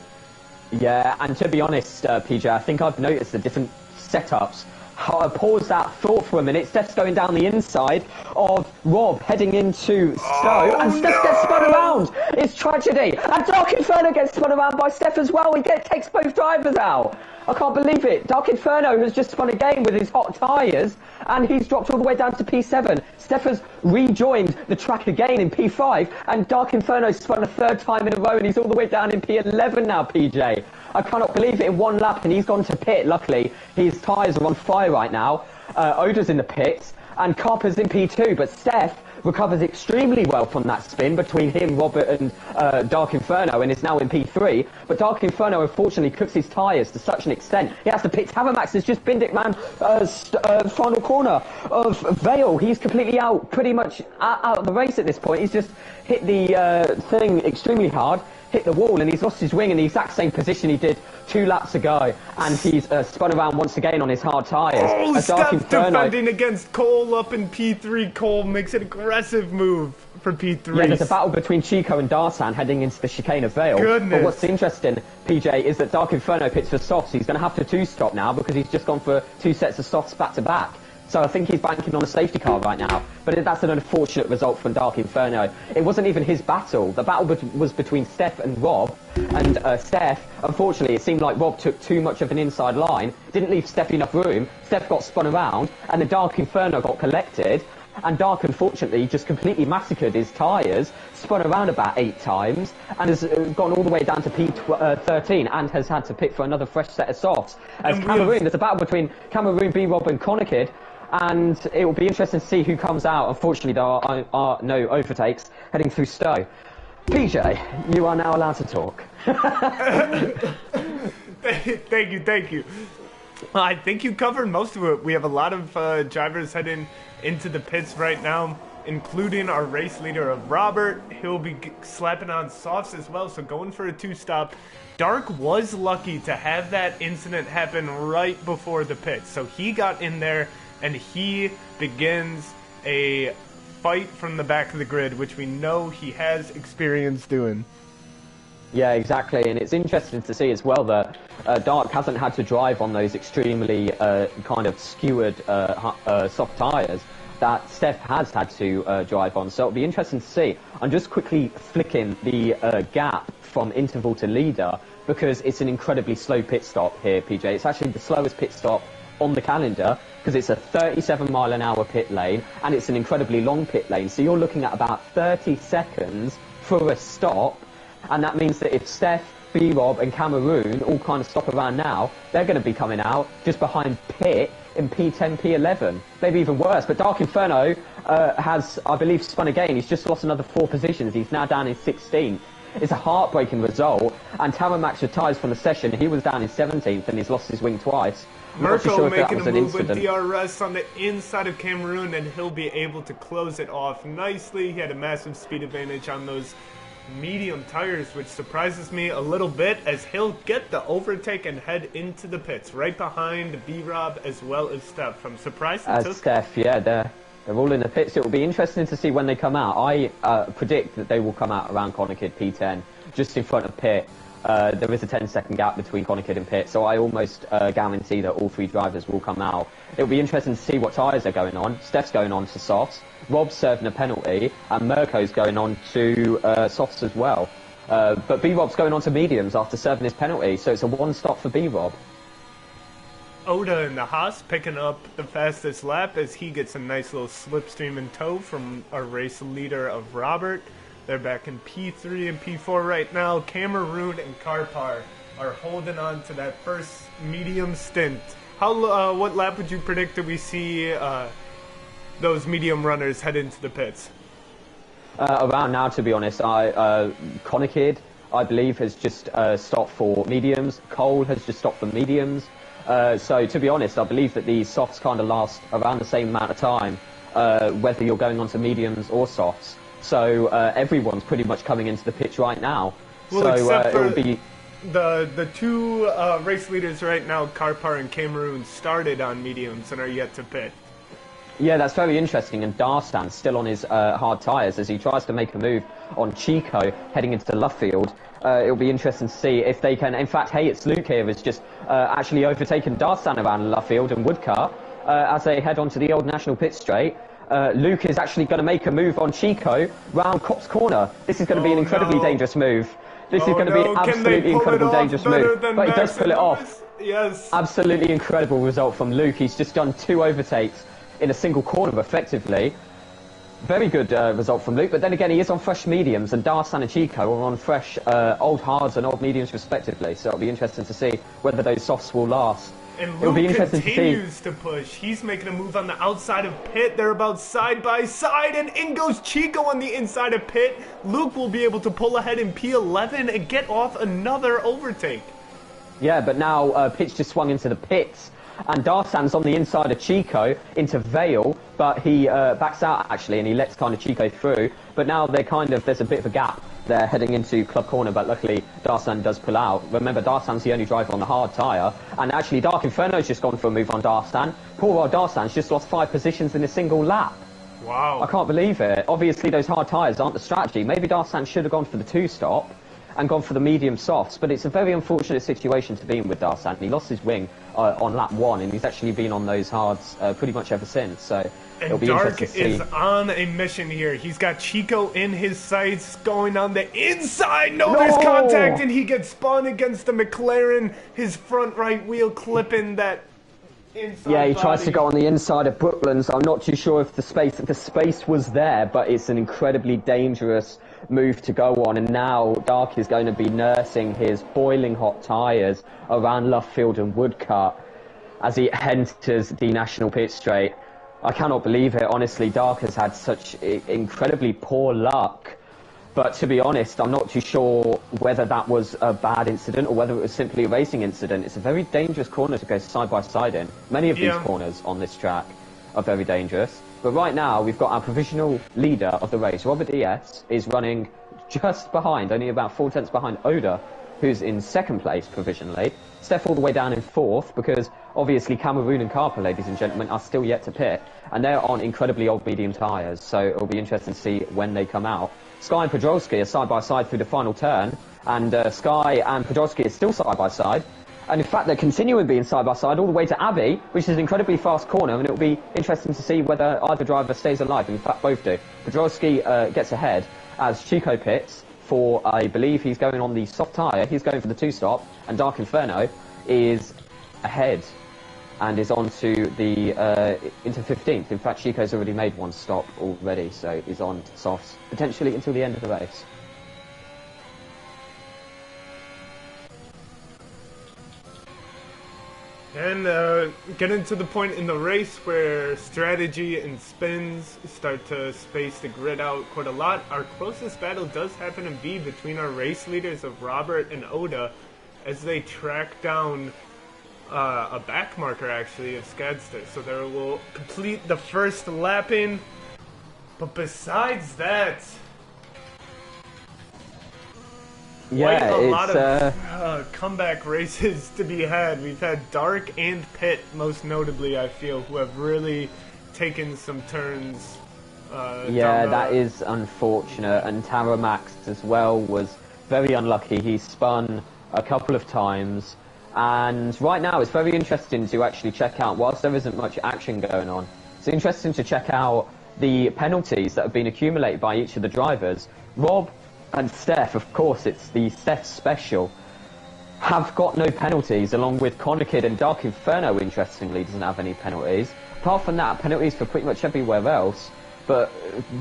Yeah, and to be honest, PJ, I think I've noticed the different setups. Pause that thought for a minute. Steph's going down the inside of Rob, heading into Stowe, and Steph gets spun around. It's tragedy. And Dark Inferno gets spun around by Steph as well. He takes both drivers out. I can't believe it. Dark Inferno has just spun again with his hot tyres, and he's dropped all the way down to P7. Steph has rejoined the track again in P5, and Dark Inferno spun a third time in a row, and he's all the way down in P11 now, PJ. I cannot believe it in one lap, and he's gone to pit, luckily. His tyres are on fire right now. Oda's in the pits, and Carper's in P2, but Steph recovers extremely well from that spin between him, Robert, and Dark Inferno, and is now in P3. But Dark Inferno, unfortunately, cooks his tyres to such an extent. He has to pit. Havermax has just binned it, man. Final corner of Vale. He's completely out, pretty much out of the race at this point. He's just hit the thing extremely hard, hit the wall, and he's lost his wing in the exact same position he did 2 laps ago, and he's spun around once again on his hard tyres. Oh, Steph defending against Cole up in P3. Cole makes an aggressive move for P3. Yeah, there's a battle between Chico and Darsan heading into the chicane of Vale. Goodness. But what's interesting, PJ, is that Dark Inferno pits for softs. He's going to have to 2-stop now because he's just gone for 2 sets of softs back to back. So I think he's banking on a safety car right now. But that's an unfortunate result from Dark Inferno. It wasn't even his battle. The battle was between Steph and Rob. And Steph, unfortunately, it seemed like Rob took too much of an inside line. Didn't leave Steph enough room. Steph got spun around. And the Dark Inferno got collected. And Dark, unfortunately, just completely massacred his tyres, spun around about 8 times, and has gone all the way down to P13, and has had to pick for another fresh set of softs. As Cameroon, there's a battle between Cameroon, B-Rob and Conakid, and it will be interesting to see who comes out. Unfortunately, there are no overtakes heading through Stowe. PJ, you are now allowed to talk. Thank you, thank you. I think you covered most of it. We have a lot of drivers heading into the pits right now, including our race leader of Robert. He'll be slapping on softs as well, so going for a two-stop. Dark was lucky to have that incident happen right before the pits, so he got in there and he begins a fight from the back of the grid, which we know he has experience doing. Yeah, exactly, and it's interesting to see as well that Dark hasn't had to drive on those extremely kind of skewered soft tyres that Steph has had to drive on. So it'll be interesting to see. I'm just quickly flicking the gap from interval to leader because it's an incredibly slow pit stop here, PJ. It's actually the slowest pit stop on the calendar because it's a 37-mile-an-hour pit lane and it's an incredibly long pit lane. So you're looking at about 30 seconds for a stop. And that means that if Steph, B-Rob and Cameroon all kind of stop around now, they're going to be coming out just behind Pitt in P10, P11. Maybe even worse. But Dark Inferno has, I believe, spun again. He's just lost another 4 positions. He's now down in 16th. It's a heartbreaking result. And Taramax retires from the session. He was down in 17th and he's lost his wing twice. Mirko sure making a move with DRS on the inside of Cameroon, and he'll be able to close it off nicely. He had a massive speed advantage on those medium tires, which surprises me a little bit, as he'll get the overtake and head into the pits right behind B-Rob as well as Steph. I'm surprised Steph, yeah, they're all in the pits. It will be interesting to see when they come out. I predict that they will come out around Connachid P10, just in front of Pitt. There is a 10-second gap between Connachid and Pitt, so I almost guarantee that all 3 drivers will come out. It'll be interesting to see what tyres are going on. Steph's going on to softs, Rob's serving a penalty, and Mirko's going on to softs as well. But B-Rob's going on to mediums after serving his penalty, so it's a 1-stop for B-Rob. Oda in the Haas picking up the fastest lap as he gets a nice little slipstream in tow from our race leader of Robert. They're back in P3 and P4 right now. Cameroon and Karpar are holding on to that first medium stint. What lap would you predict that we see those medium runners head into the pits? Around now, to be honest, Connachid, I believe, has just stopped for mediums. Cole has just stopped for mediums. So, to be honest, I believe that these softs kind of last around the same amount of time, whether you're going on to mediums or softs. So everyone's pretty much coming into the pitch right now. Well, so except for it'll be the 2 race leaders right now, Karpar and Cameroon, started on mediums and are yet to pit. Yeah, that's very interesting. And Darstan's still on his hard tyres as he tries to make a move on Chico heading into Luffield. It'll be interesting to see if they can. In fact, hey, it's Luke here has just actually overtaken Darstan around Luffield and Woodcut as they head onto the old National Pit Straight. Luke is actually going to make a move on Chico round Copse Corner. This is going to be an incredibly dangerous move. This is going to be an absolutely incredible dangerous move. But he does pull it off. Yes. Absolutely incredible result from Luke. He's just done 2 overtakes in a single corner effectively. Very good result from Luke. But then again, he is on fresh mediums, and Darstan and Chico are on fresh old hards and old mediums respectively. So it'll be interesting to see whether those softs will last. And Luke continues to push. He's making a move on the outside of Pitt. They're about side by side, and in goes Chico on the inside of Pitt. Luke will be able to pull ahead in P11 and get off another overtake. Yeah, but now Pitt's just swung into the pits, and Darsan's on the inside of Chico into Vale, but he backs out actually, and he lets kind of Chico through. But now there's a bit of a gap. They're heading into Club Corner, but luckily Darsan does pull out. Remember, Darsan's the only driver on the hard tyre, and actually Dark Inferno's just gone for a move on Darsan. Poor old Darsan's just lost 5 positions in a single lap. Wow. I can't believe it. Obviously, those hard tyres aren't the strategy. Maybe Darsan should have gone for the 2-stop and gone for the medium softs, but it's a very unfortunate situation to be in with Darsan. He lost his wing on lap 1, and he's actually been on those hards pretty much ever since. So it'll be Dark interesting to see. is on a mission here. He's got Chico in his sights going on the inside. No, there's contact, and he gets spun against the McLaren. His front right wheel clipping that inside Yeah, he body. tries to go on the inside of Brooklands. I'm not too sure if the space was there, but it's an incredibly dangerous move to go on. And now Dark is going to be nursing his boiling hot tyres around Luffield and Woodcut as he enters the National Pit Straight. I cannot believe it, honestly. Dark has had such incredibly poor luck But to be honest, I'm not too sure whether that was a bad incident or whether it was simply a racing incident. It's a very dangerous corner to go side by side in. Many of these corners on this track are very dangerous. But right now, we've got our provisional leader of the race. Robert ES is running just behind, only about 4 tenths behind Oda, who's in second place provisionally. Steph all the way down in fourth, because obviously Cameroon and Carper, ladies and gentlemen, are still yet to pit, and they're on incredibly old medium tyres, so it'll be interesting to see when they come out. Sky and Podolski are side by side through the final turn, and Sky and Podolski are still side by side, and in fact they're continuing being side by side all the way to Abbey, which is an incredibly fast corner, and it'll be interesting to see whether either driver stays alive. In fact, both do. Podolski gets ahead as Chico pits for, I believe he's going on the soft tyre, he's going for the 2-stop, and Dark Inferno is ahead and is on to the into 15th. In fact, Chico's already made 1 stop already, so he's on to softs potentially until the end of the race. And getting to the point in the race where strategy and spins start to space the grid out quite a lot. Our closest battle does happen to be between our race leaders of Robert and Oda as they track down a back marker, actually, of Skadster. So they will complete the first lapping. But besides that, quite a lot of comeback races to be had. We've had Dark and Pitt, most notably, I feel, who have really taken some turns. Yeah, that is unfortunate. And Tara Max as well was very unlucky. He spun a couple of times. And right now it's very interesting to actually check out, whilst there isn't much action going on, it's interesting to check out the penalties that have been accumulated by each of the drivers. Rob and Steph, of course, it's the Steph special, have got no penalties, along with Connor Kid and Dark Inferno, interestingly, doesn't have any penalties. Apart from that, penalties for pretty much everywhere else. But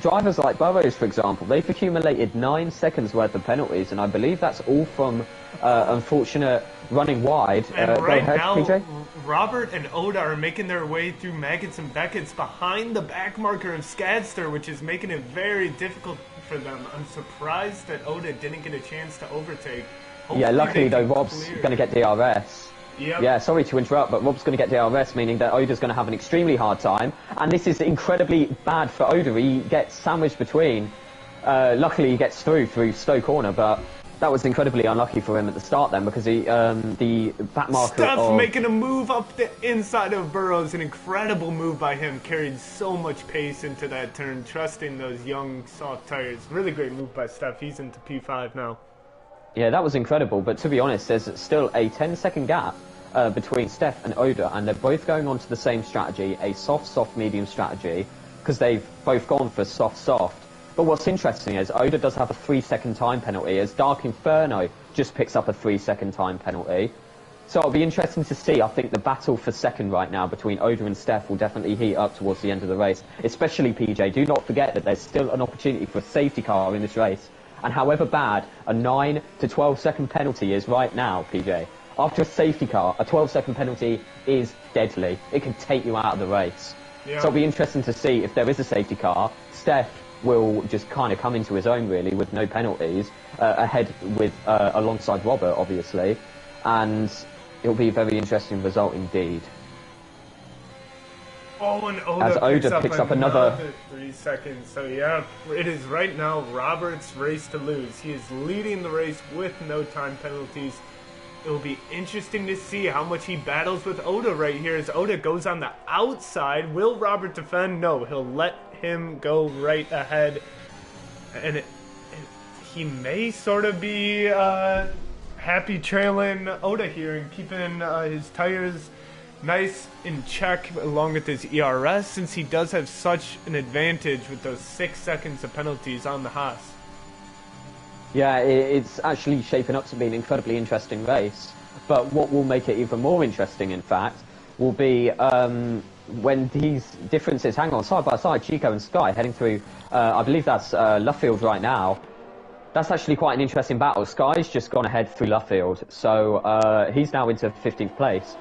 drivers like Burrows, for example, they've accumulated 9 seconds worth of penalties, and I believe that's all from unfortunate running wide. And right ahead, now, PJ? Robert and Oda are making their way through Maggots and Beckett's behind the back marker of Skadster, which is making it very difficult for them. I'm surprised that Oda didn't get a chance to overtake. Hopefully yeah, luckily though, Rob's going to get DRS. Yep. Yeah, sorry to interrupt, but Rob's going to get DRS, meaning that Oda's going to have an extremely hard time. And this is incredibly bad for Oda. He gets sandwiched between. Luckily, he gets through Stowe Corner, but that was incredibly unlucky for him at the start then, because he, the back marker Steph making a move up the inside of Burrows. An incredible move by him. Carried so much pace into that turn, trusting those young, soft tires. Really great move by Steph. He's into P5 now. Yeah, that was incredible, but to be honest, there's still a 10-second gap between Steph and Oda, and they're both going on to the same strategy, a soft, medium strategy, because they've both gone for soft. But what's interesting is Oda does have a 3-second time penalty, as Dark Inferno just picks up a 3-second time penalty. So it'll be interesting to see. I think the battle for second right now between Oda and Steph will definitely heat up towards the end of the race, especially PJ. Do not forget that there's still an opportunity for a safety car in this race. And however bad a 9 to 12 second penalty is right now, PJ, after a safety car, a 12-second penalty is deadly. It can take you out of the race. Yeah. So it'll be interesting to see if there is a safety car. Steph will just kind of come into his own, really, with no penalties, ahead with alongside Robert, obviously. And it'll be a very interesting result indeed. Oh, and as Oda picks up another 3 seconds. So yeah, it is right now Robert's race to lose. He is leading the race with no time penalties. It will be interesting to see how much he battles with Oda right here as Oda goes on the outside. Will Robert defend? No, he'll let him go right ahead. And he may sort of be happy trailing Oda here and keeping his tires nice in check along with his ERS, since he does have such an advantage with those 6 seconds of penalties on the Haas. Yeah, it's actually shaping up to be an incredibly interesting race. But what will make it even more interesting, in fact, will be when these differences hang on side by side, Chico and Sky heading through, I believe that's Luffield right now. That's actually quite an interesting battle. Sky's just gone ahead through Luffield, so he's now into 15th place.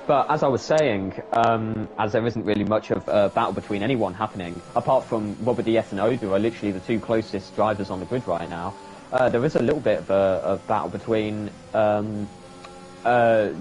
But as I was saying, as there isn't really much of a battle between anyone happening, apart from Robert DS and Oda, who are literally the two closest drivers on the grid right now, there is a little bit of a battle between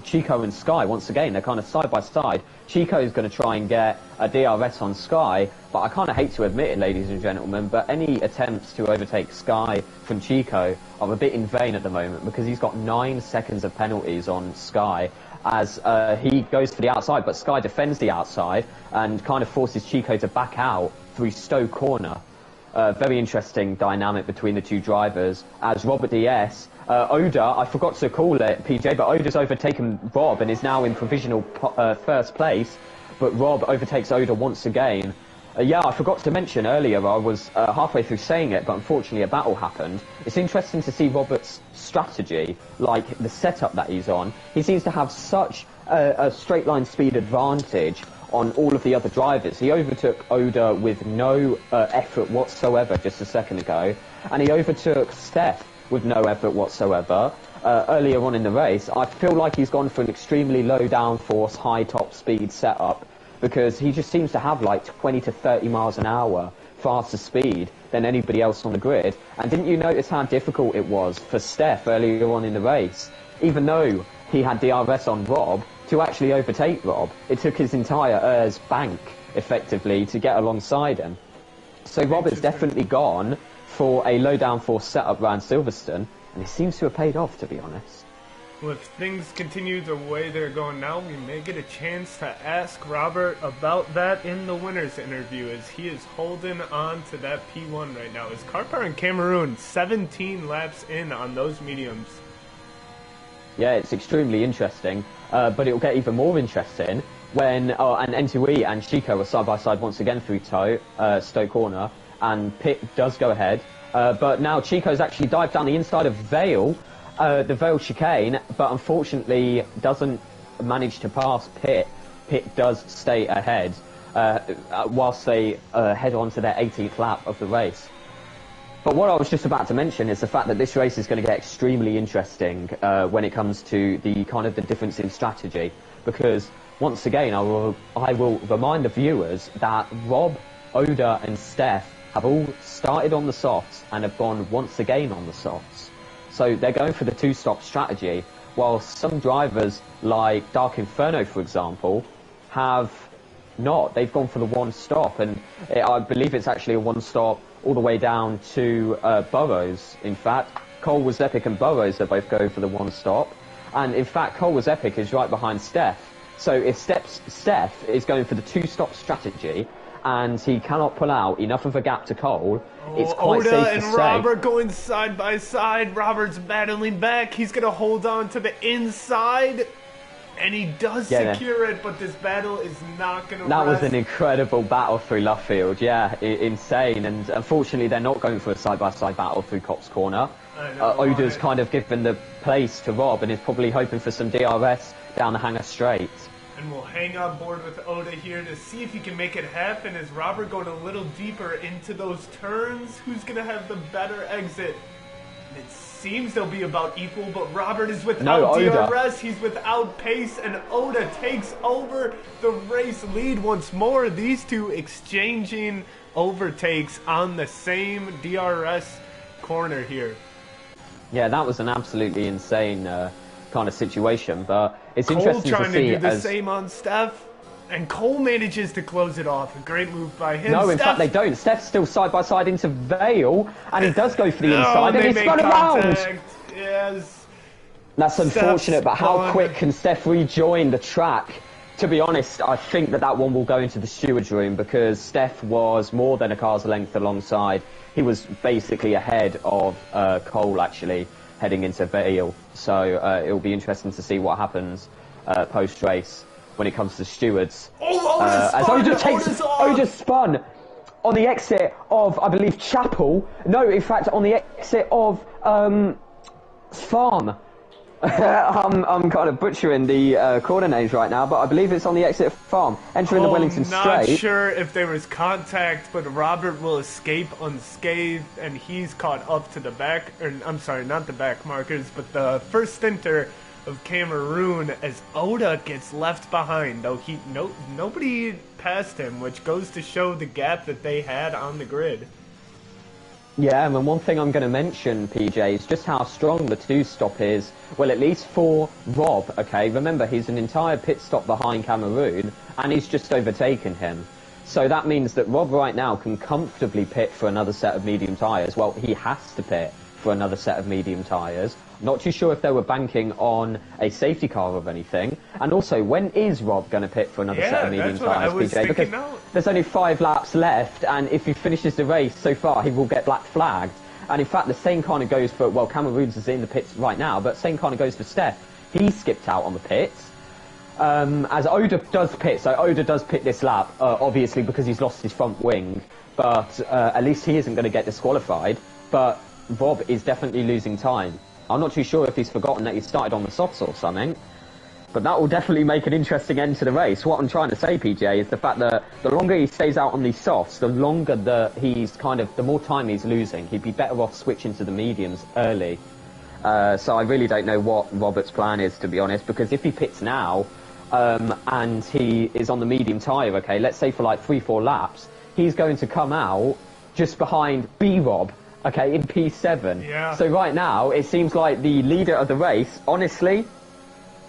Chico and Sky. Once again, they're kind of side by side. Chico is going to try and get a DRS on Sky, but I kind of hate to admit it, ladies and gentlemen, but any attempts to overtake Sky from Chico are a bit in vain at the moment, because he's got 9 seconds of penalties on Sky as he goes for the outside, but Sky defends the outside and kind of forces Chico to back out through Stowe Corner. Very interesting dynamic between the two drivers, as Robert DS, Oda, I forgot to call it, PJ, but Oda's overtaken Rob and is now in provisional first place, but Rob overtakes Oda once again. Yeah, I forgot to mention earlier, I was halfway through saying it, but unfortunately a battle happened. It's interesting to see Robert's strategy, like the setup that he's on. He seems to have such a straight line speed advantage on all of the other drivers. He overtook Oda with no effort whatsoever just a second ago, and he overtook Steph with no effort whatsoever earlier on in the race. I feel like he's gone for an extremely low downforce, high top speed setup, because he just seems to have like 20 to 30 miles an hour faster speed than anybody else on the grid. And didn't you notice how difficult it was for Steph earlier on in the race, even though he had DRS on Rob, to actually overtake Rob? It took his entire ERS bank, effectively, to get alongside him. So Rob has definitely gone for a low downforce setup around Silverstone, and it seems to have paid off, to be honest. Well, if things continue the way they're going now, we may get a chance to ask Robert about that in the winner's interview, as he is holding on to that P1 right now. His car power in Cameroon, 17 laps in on those mediums. Yeah, it's extremely interesting, but it'll get even more interesting when and N2E and Chico are side by side once again through Stowe Corner, and Pitt does go ahead, but now Chico's actually dived down the inside of Vale, the Vale chicane, but unfortunately doesn't manage to pass Pitt. Pitt does stay ahead whilst they head on to their 18th lap of the race. But what I was just about to mention is the fact that this race is going to get extremely interesting when it comes to the kind of the difference in strategy, because once again I will remind the viewers that Rob, Oda and Steph have all started on the softs and have gone once again on the softs. So they're going for the two-stop strategy, while some drivers like Dark Inferno, for example, have not. They've gone for the one-stop, and I believe it's actually a one-stop all the way down to Burrows. In fact, Cole was Epic and Burrows, they both go for the one-stop. And in fact, Cole was Epic is right behind Steph. So if Steph is going for the two-stop strategy, and he cannot pull out enough of a gap to Cole, it's quite Oda safe to and say... Robert going side by side. Robert's battling back. He's going to hold on to the inside, and he does secure it, but this battle is not going to That was an incredible battle through Luffield, yeah, insane. And unfortunately, they're not going for a side-by-side battle through Cops Corner. Oda's kind of given the place to Rob and is probably hoping for some DRS down the Hangar Straight. And we'll hang on board with Oda here to see if he can make it happen. Is Robert going a little deeper into those turns? Who's going to have the better exit? It seems they'll be about equal, but Robert is without DRS. He's without pace, and Oda takes over the race lead once more. These two exchanging overtakes on the same DRS corner here. Yeah, that was an absolutely insane kind of situation, but it's Cole interesting trying to see do the same on Steph, and Cole manages to close it off. A great move by him. No, in fact they don't. Steph's still side by side into Vale, and he does go for the inside, and he's spun around. Yes. That's unfortunate, but how quick can Steph rejoin the track? To be honest, I think that one will go into the steward's room, because Steph was more than a car's length alongside. He was basically ahead of Cole, actually, heading into Vale. So it'll be interesting to see what happens post-race when it comes to stewards. As Oda spun on the exit of, I believe, Chapel. No, in fact, on the exit of Farm. I'm kind of butchering the corner names right now, but I believe it's on the exit of Farm, entering the Wellington Straight. Not sure if there was contact, but Robert will escape unscathed, and he's caught up to the back, or I'm sorry, not the back markers, but the first stinter of Cameroon as Oda gets left behind, though nobody passed him, which goes to show the gap that they had on the grid. Yeah, and one thing I'm going to mention, PJ, is just how strong the two-stop is. Well, at least for Rob, okay? Remember, he's an entire pit stop behind Cameroon, and he's just overtaken him. So that means that Rob right now can comfortably pit for another set of medium tyres. Well, he has to pit for another set of medium tyres. Not too sure if they were banking on a safety car or anything. And also, when is Rob going to pit for another set of medium tyres, PJ? Because there's only 5 laps left, and if he finishes the race so far, he will get black flagged. And in fact, the same kind of goes for, well, Cameroon's is in the pits right now, but same kind of goes for Steph. He skipped out on the pits. As Oda does pit, so Oda does pit this lap, obviously because he's lost his front wing, but at least he isn't going to get disqualified. But Rob is definitely losing time. I'm not too sure if he's forgotten that he started on the softs or something, but that will definitely make an interesting end to the race. What I'm trying to say, PJ, is the fact that the longer he stays out on these softs, the longer the more time he's losing. He'd be better off switching to the mediums early. So I really don't know what Robert's plan is, to be honest, because if he pits now, and he is on the medium tyre, okay, let's say for like 3-4 laps, he's going to come out just behind B-Rob, okay, in P7. Yeah. So right now, it seems like the leader of the race, honestly,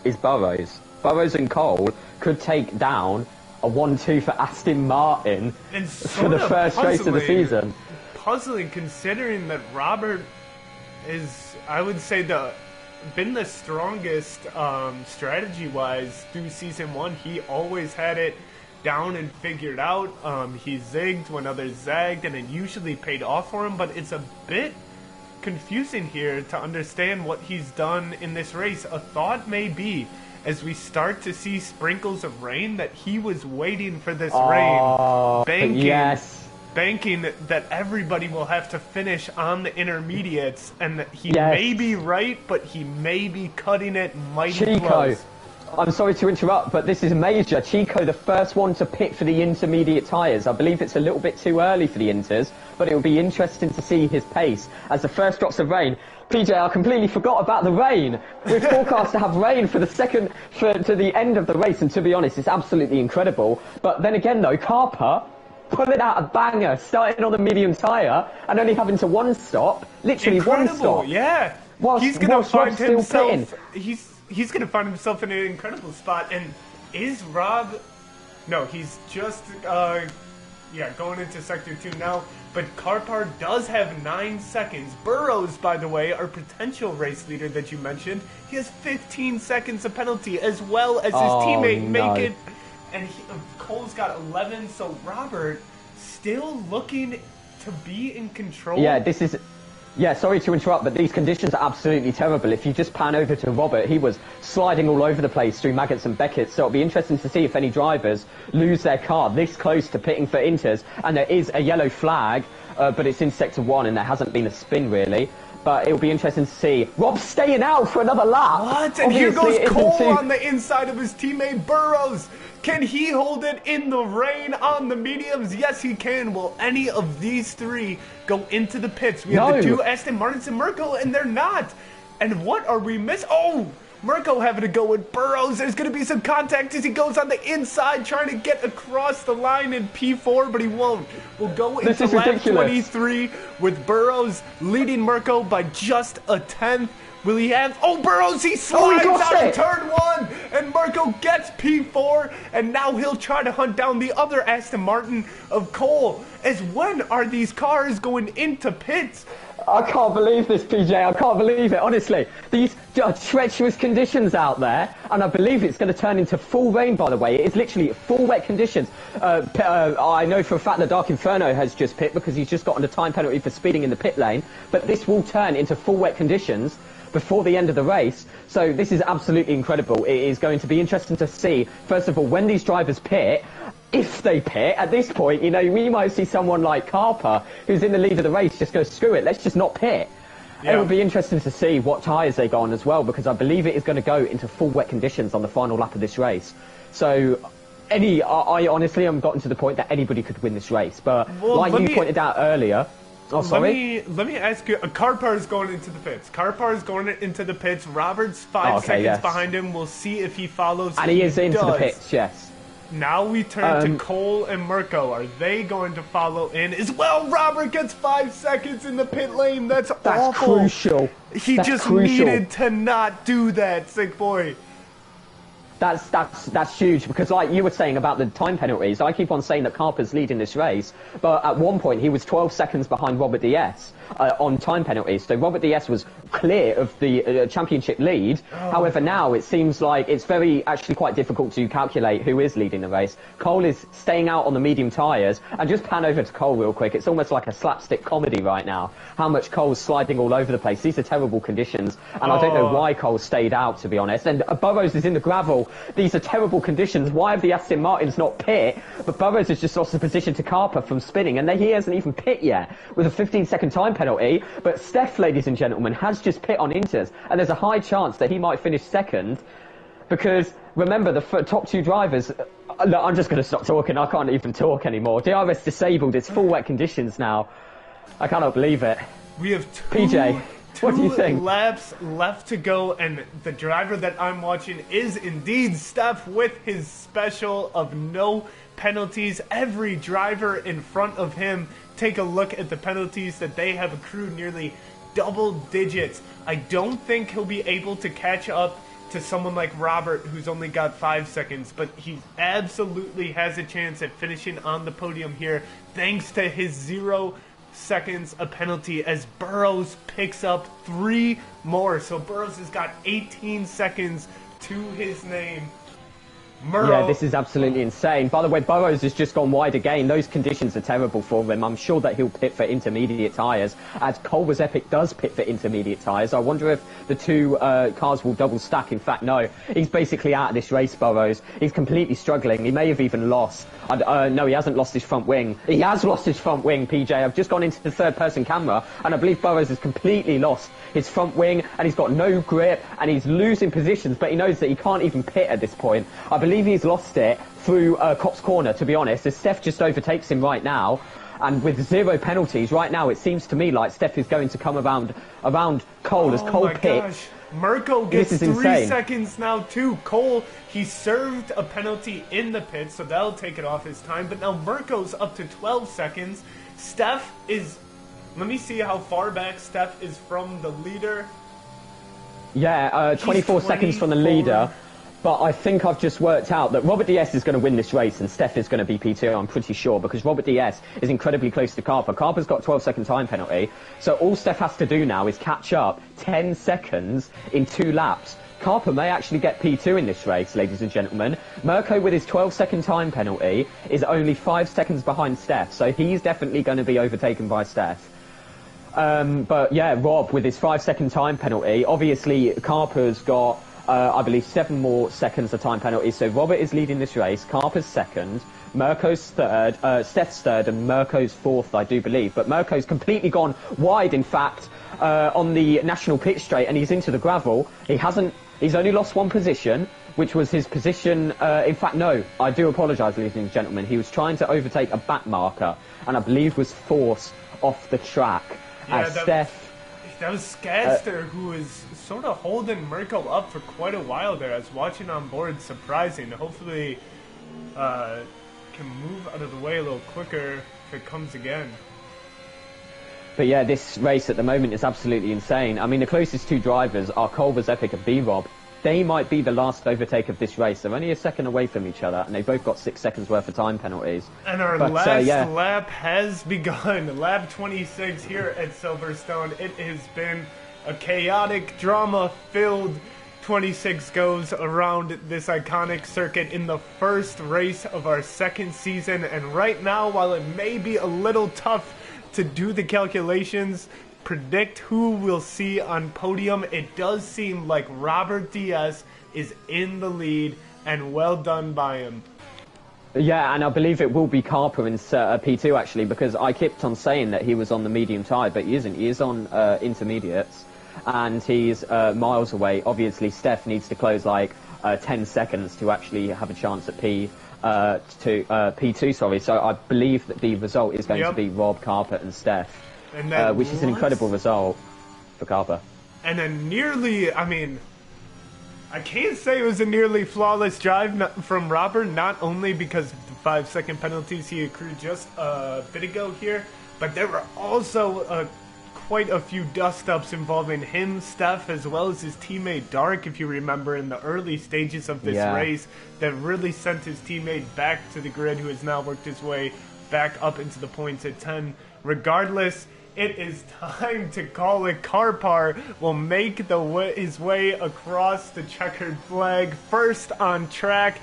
is Burrows. Burrows and Cole could take down a 1-2 for Aston Martin for the first race of the season. Puzzling, considering that Robert is, I would say, been the strongest strategy-wise through Season 1. He always had it down and figured out. He zigged when others zagged, and it usually paid off for him, but it's a bit confusing here to understand what he's done in this race. A thought may be, as we start to see sprinkles of rain, that he was waiting for this rain, banking that everybody will have to finish on the intermediates, and that he may be right, but he may be cutting it mighty close. I'm sorry to interrupt, but this is major. Chico, the first one to pit for the intermediate tyres. I believe it's a little bit too early for the inters, but it will be interesting to see his pace as the first drops of rain. PJ, I completely forgot about the rain. We're forecast to have rain for the to the end of the race, and to be honest, it's absolutely incredible. But then again, though, Carper pulling out a banger, starting on the medium tyre, and only having to one stop, literally one stop. Yeah. He's going to find himself. He's going to find himself in an incredible spot. And is Rob... No, he's just, going into Sector 2 now. But Karpar does have 9 seconds. Burrows, by the way, our potential race leader that you mentioned, he has 15 seconds of penalty, as well as his teammate Macon. And Cole's got 11, so Robert still looking to be in control. Yeah, sorry to interrupt, but these conditions are absolutely terrible. If you just pan over to Robert, he was sliding all over the place through Maggots and Beckett, so it'll be interesting to see if any drivers lose their car this close to pitting for Inters. And there is a yellow flag, but it's in Sector 1 and there hasn't been a spin really. But it'll be interesting to see. Rob's staying out for another lap. What? And here goes Cole on the inside of his teammate Burrows. Can he hold it in the rain on the mediums? Yes, he can. Will any of these three go into the pits? We have the two Aston Martins and Mirko, and they're not. And what are we missing? Oh, Mirko having to go with Burrows. There's going to be some contact as he goes on the inside, trying to get across the line in P4, but he won't. We'll go into lap 23 with Burrows leading Mirko by just a tenth. Will he have... Oh, Burrows, he slides out of turn 1, and Mirko gets P4, and now he'll try to hunt down the other Aston Martin of Cole. As when are these cars going into pits? I can't believe this, PJ. I can't believe it, honestly. These are treacherous conditions out there, and I believe it's going to turn into full rain, by the way. It is literally full wet conditions. I know for a fact that Dark Inferno has just pit because he's just gotten a time penalty for speeding in the pit lane, but this will turn into full wet conditions before the end of the race. So this is absolutely incredible. It is going to be interesting to see, first of all, when these drivers pit. If they pit, at this point, you know, we might see someone like Carper, who's in the lead of the race, just go, screw it, let's just not pit. Yeah. It would be interesting to see what tyres they go on as well, because I believe it is going to go into full wet conditions on the final lap of this race. So, I honestly am gotten to the point that anybody could win this race. But like you pointed out earlier, Oh, sorry. Let me ask you. Karpar is going into the pits. Karpar is going into the pits. Robert's 5 seconds behind him. We'll see if he follows. And he is into the pits. Yes. Now we turn to Cole and Mirko. Are they going to follow in as well? Robert gets 5 seconds in the pit lane. That's awful. Crucial. He just needed to not do that, sick boy. That's huge, because like you were saying about the time penalties, I keep on saying that Karper's leading this race, but at one point he was 12 seconds behind Robert DS on time penalties, so Robert DS was clear of the championship lead. However, now it seems like it's actually quite difficult to calculate who is leading the race. Cole is staying out on the medium tyres, and just pan over to Cole real quick, it's almost like a slapstick comedy right now, how much Cole's sliding all over the place. These are terrible conditions, and I don't know why Cole stayed out, to be honest, and Burrows is in the gravel. These are terrible conditions. Why have the Aston Martins not pit? But Burrows has just lost the position to Karper from spinning, and he hasn't even pit yet with a 15-second time penalty. But Steph, ladies and gentlemen, has just pit on Inters, and there's a high chance that he might finish second, because remember, the top two drivers... Look, I'm just going to stop talking. I can't even talk anymore. DRS disabled. It's full wet conditions now. I cannot believe it. We have PJ. What do you think? 2 laps left to go, and the driver that I'm watching is indeed Steph with his special of no penalties. Every driver in front of him, take a look at the penalties that they have accrued, nearly double digits. I don't think he'll be able to catch up to someone like Robert, who's only got 5 seconds, but he absolutely has a chance at finishing on the podium here, thanks to his 0 seconds a penalty, as Burrows picks up 3 more. So Burrows has got 18 seconds to his name. Yeah, this is absolutely insane. By the way, Burrows has just gone wide again. Those conditions are terrible for him. I'm sure that he'll pit for intermediate tyres, as Culver's Epic does pit for intermediate tyres. I wonder if the two cars will double stack. In fact, no. He's basically out of this race, Burrows. He's completely struggling. He may have even lost. No, he hasn't lost his front wing. He has lost his front wing, PJ. I've just gone into the third-person camera, and I believe Burrows has completely lost his front wing, and he's got no grip, and he's losing positions, but he knows that he can't even pit at this point. I believe he's lost it through Cop's corner, to be honest, as Steph just overtakes him right now. And with 0 penalties, right now it seems to me like Steph is going to come around Cole as Cole pits. Mirko gets 3 seconds now too. Cole, he served a penalty in the pit, so that'll take it off his time. But now Mirko's up to 12 seconds. Steph is... Let me see how far back Steph is from the leader. Yeah, 24 seconds from the leader. But I think I've just worked out that Robert DS is going to win this race and Steph is going to be P2, I'm pretty sure, because Robert DS is incredibly close to Karper. Karper's got a 12-second time penalty, so all Steph has to do now is catch up 10 seconds in 2 laps. Karper may actually get P2 in this race, ladies and gentlemen. Mirko, with his 12-second time penalty, is only 5 seconds behind Steph, so he's definitely going to be overtaken by Steph. But yeah, Rob, with his 5-second time penalty, obviously Karper's got... I believe 7 more seconds of time penalty. So Robert is leading this race. Karper's second. Mirko's third. Steph's third, and Mirko's fourth, I do believe. But Mirko's completely gone wide, in fact, on the national pit straight, and he's into the gravel. He's only lost 1 position, which was his position. In fact, no, I do apologise, ladies and gentlemen. He was trying to overtake a back marker, and I believe was forced off the track. Yeah, as Steph... That was Skadster, who was sort of holding Mirko up for quite a while there. I was watching on board, surprising. Hopefully can move out of the way a little quicker if it comes again. But yeah, this race at the moment is absolutely insane. I mean, the closest 2 drivers are Culver's Epic and B-Rob. They might be the last overtake of this race. They're only a second away from each other, and they've both got 6 seconds worth of time penalties. And our last lap has begun. Lap 26 here at Silverstone. It has been a chaotic, drama-filled 26 goes around this iconic circuit in the first race of our 2nd season. And right now, while it may be a little tough to do the calculations, predict who we'll see on podium, it does seem like Robert DS is in the lead, and well done by him. Yeah, and I believe it will be Karper in P2 actually, because I kept on saying that he was on the medium tyre, but he isn't. He is on intermediates, and he's miles away. Obviously, Steph needs to close like 10 seconds to actually have a chance at P2. Sorry. So I believe that the result is going to be Rob, Karper, and Steph. And then which is an incredible result for Carper. And then nearly, I mean, I can't say it was a nearly flawless drive from Robert, not only because of the 5-second penalties he accrued just a bit ago here, but there were also quite a few dust-ups involving him, Steph, as well as his teammate Dark, if you remember, in the early stages of this race, that really sent his teammate back to the grid, who has now worked his way back up into the points at 10. Regardless, it is time to call it. Karpar will make his way across the checkered flag, first on track,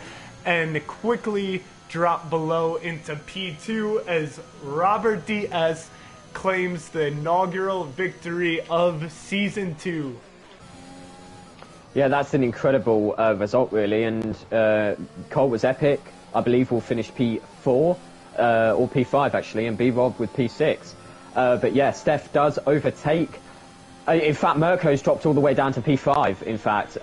and quickly drop below into P2 as Robert Diaz claims the inaugural victory of Season 2. Yeah, that's an incredible result, really, and Cole was epic. I believe we'll finish P4, or P5, actually, and B-Rob with P6. But yeah, Steph does overtake. In fact, Mirko's dropped all the way down to P5, in fact.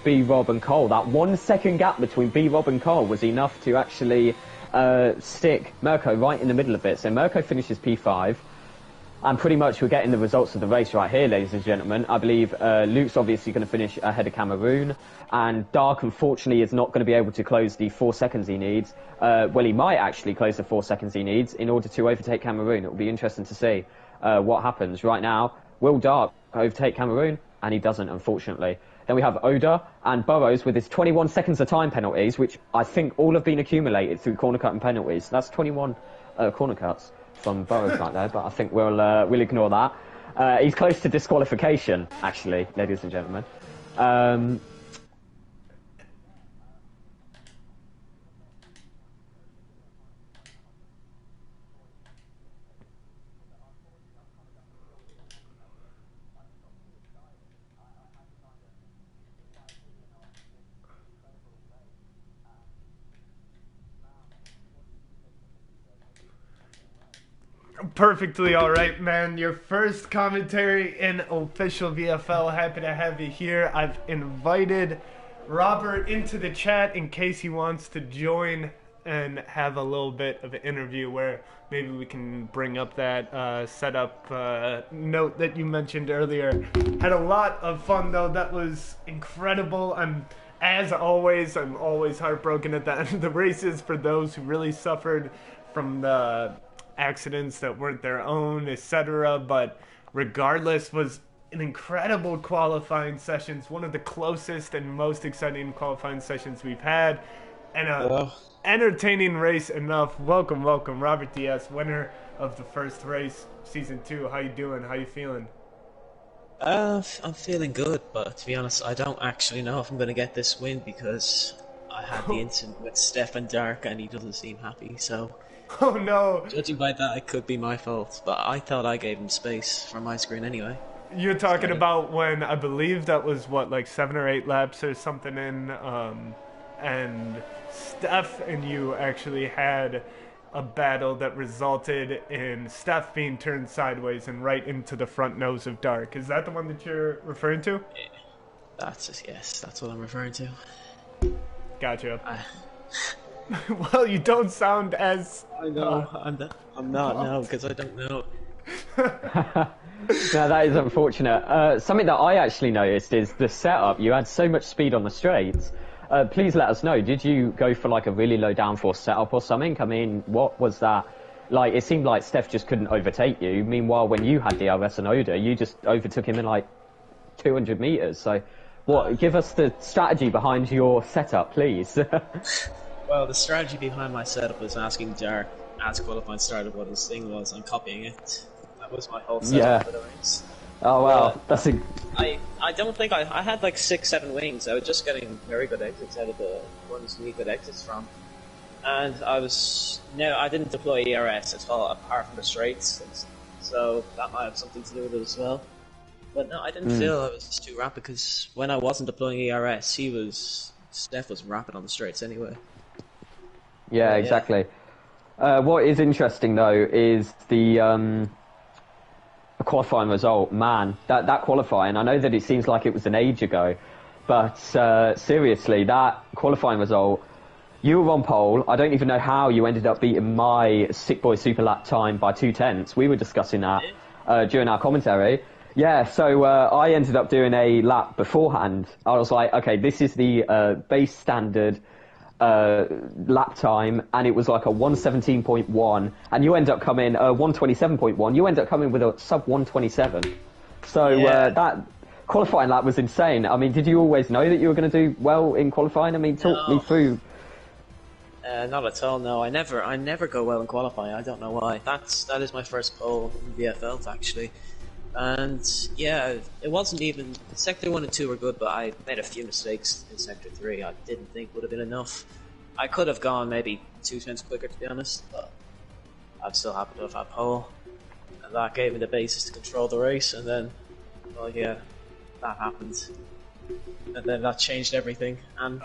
B-Rob and Cole, that 1 second gap between B-Rob and Cole was enough to actually stick Mirko right in the middle of it. So Mirko finishes P5. And pretty much we're getting the results of the race right here, ladies and gentlemen. I believe Luke's obviously going to finish ahead of Cameroon. And Dark, unfortunately, is not going to be able to close the 4 seconds he needs. Well, he might actually close the 4 seconds he needs in order to overtake Cameroon. It will be interesting to see what happens. Right now, will Dark overtake Cameroon? And he doesn't, unfortunately. Then we have Oda and Burrows with his 21 seconds of time penalties, which I think all have been accumulated through corner cut and penalties. That's 21 corner cuts from Burrows right there, but I think we'll ignore that. He's close to disqualification, actually, ladies and gentlemen. Perfectly all right, man. Your first commentary in official VFL. Happy to have you here. I've invited Robert into the chat in case he wants to join and have a little bit of an interview where maybe we can bring up that setup note that you mentioned earlier. Had a lot of fun, though. That was incredible. As always, I'm always heartbroken at the end of the races for those who really suffered from the accidents that weren't their own, etc. But regardless, was an incredible qualifying sessions, one of the closest and most exciting qualifying sessions we've had, and a entertaining race enough. Welcome, Robert Diaz, winner of the first race, Season 2. How you doing? How you feeling? I'm feeling good, but to be honest, I don't actually know if I'm going to get this win because I had the incident with Steph and Dark and he doesn't seem happy, so... Oh no! Judging by that, it could be my fault, but I thought I gave him space from my screen anyway. You're talking about when I believe that was what, like 7 or 8 laps or something in, and Steph and you actually had a battle that resulted in Steph being turned sideways and right into the front nose of Dark. Is that the one that you're referring to? Yeah. Yes, that's what I'm referring to. Gotcha. Well, you don't sound as... I know, I'm not now, because I don't know. No, that is unfortunate. Something that I actually noticed is the setup. You had so much speed on the straights. Please let us know, did you go for like a really low downforce setup or something? I mean, what was that? Like, it seemed like Steph just couldn't overtake you. Meanwhile, when you had DRS and Oda, you just overtook him in like 200 meters. So, give us the strategy behind your setup, please. Well, the strategy behind my setup was asking Dark, as qualifying started, what his thing was and copying it. That was my whole setup for the race. Oh wow, that's a... I don't think I had like 6-7 wings. I was just getting very good exits out of the ones we good exits from. And I didn't deploy ERS at all, apart from the straights, so that might have something to do with it as well. But no, I didn't feel I was too rapid, because when I wasn't deploying ERS, Steph was rapid on the straights anyway. Yeah, exactly. What is interesting though is the qualifying result. Man, that qualifying, I know that it seems like it was an age ago, but seriously, that qualifying result, you were on pole. I don't even know how you ended up beating my Sick Boy Super Lap time by 2/10. We were discussing that. during our commentary. Yeah, so I ended up doing a lap beforehand. I was like, okay, this is the base standard lap time, and it was like a 117.1, and you end up coming 127.1. You end up coming with a sub 127. So that qualifying lap was insane. I mean, did you always know that you were going to do well in qualifying? I mean, talk me through. Not at all. No, I never go well in qualifying. I don't know why. That is my first pole in VFL actually. And yeah, it wasn't even Sector 1 and 2 were good, but I made a few mistakes in Sector 3. I didn't think would have been enough. I could have gone maybe 2 tenths quicker, to be honest, but I'm still happy to have had pole, and that gave me the basis to control the race. And then, well, yeah, that happened, and then that changed everything. And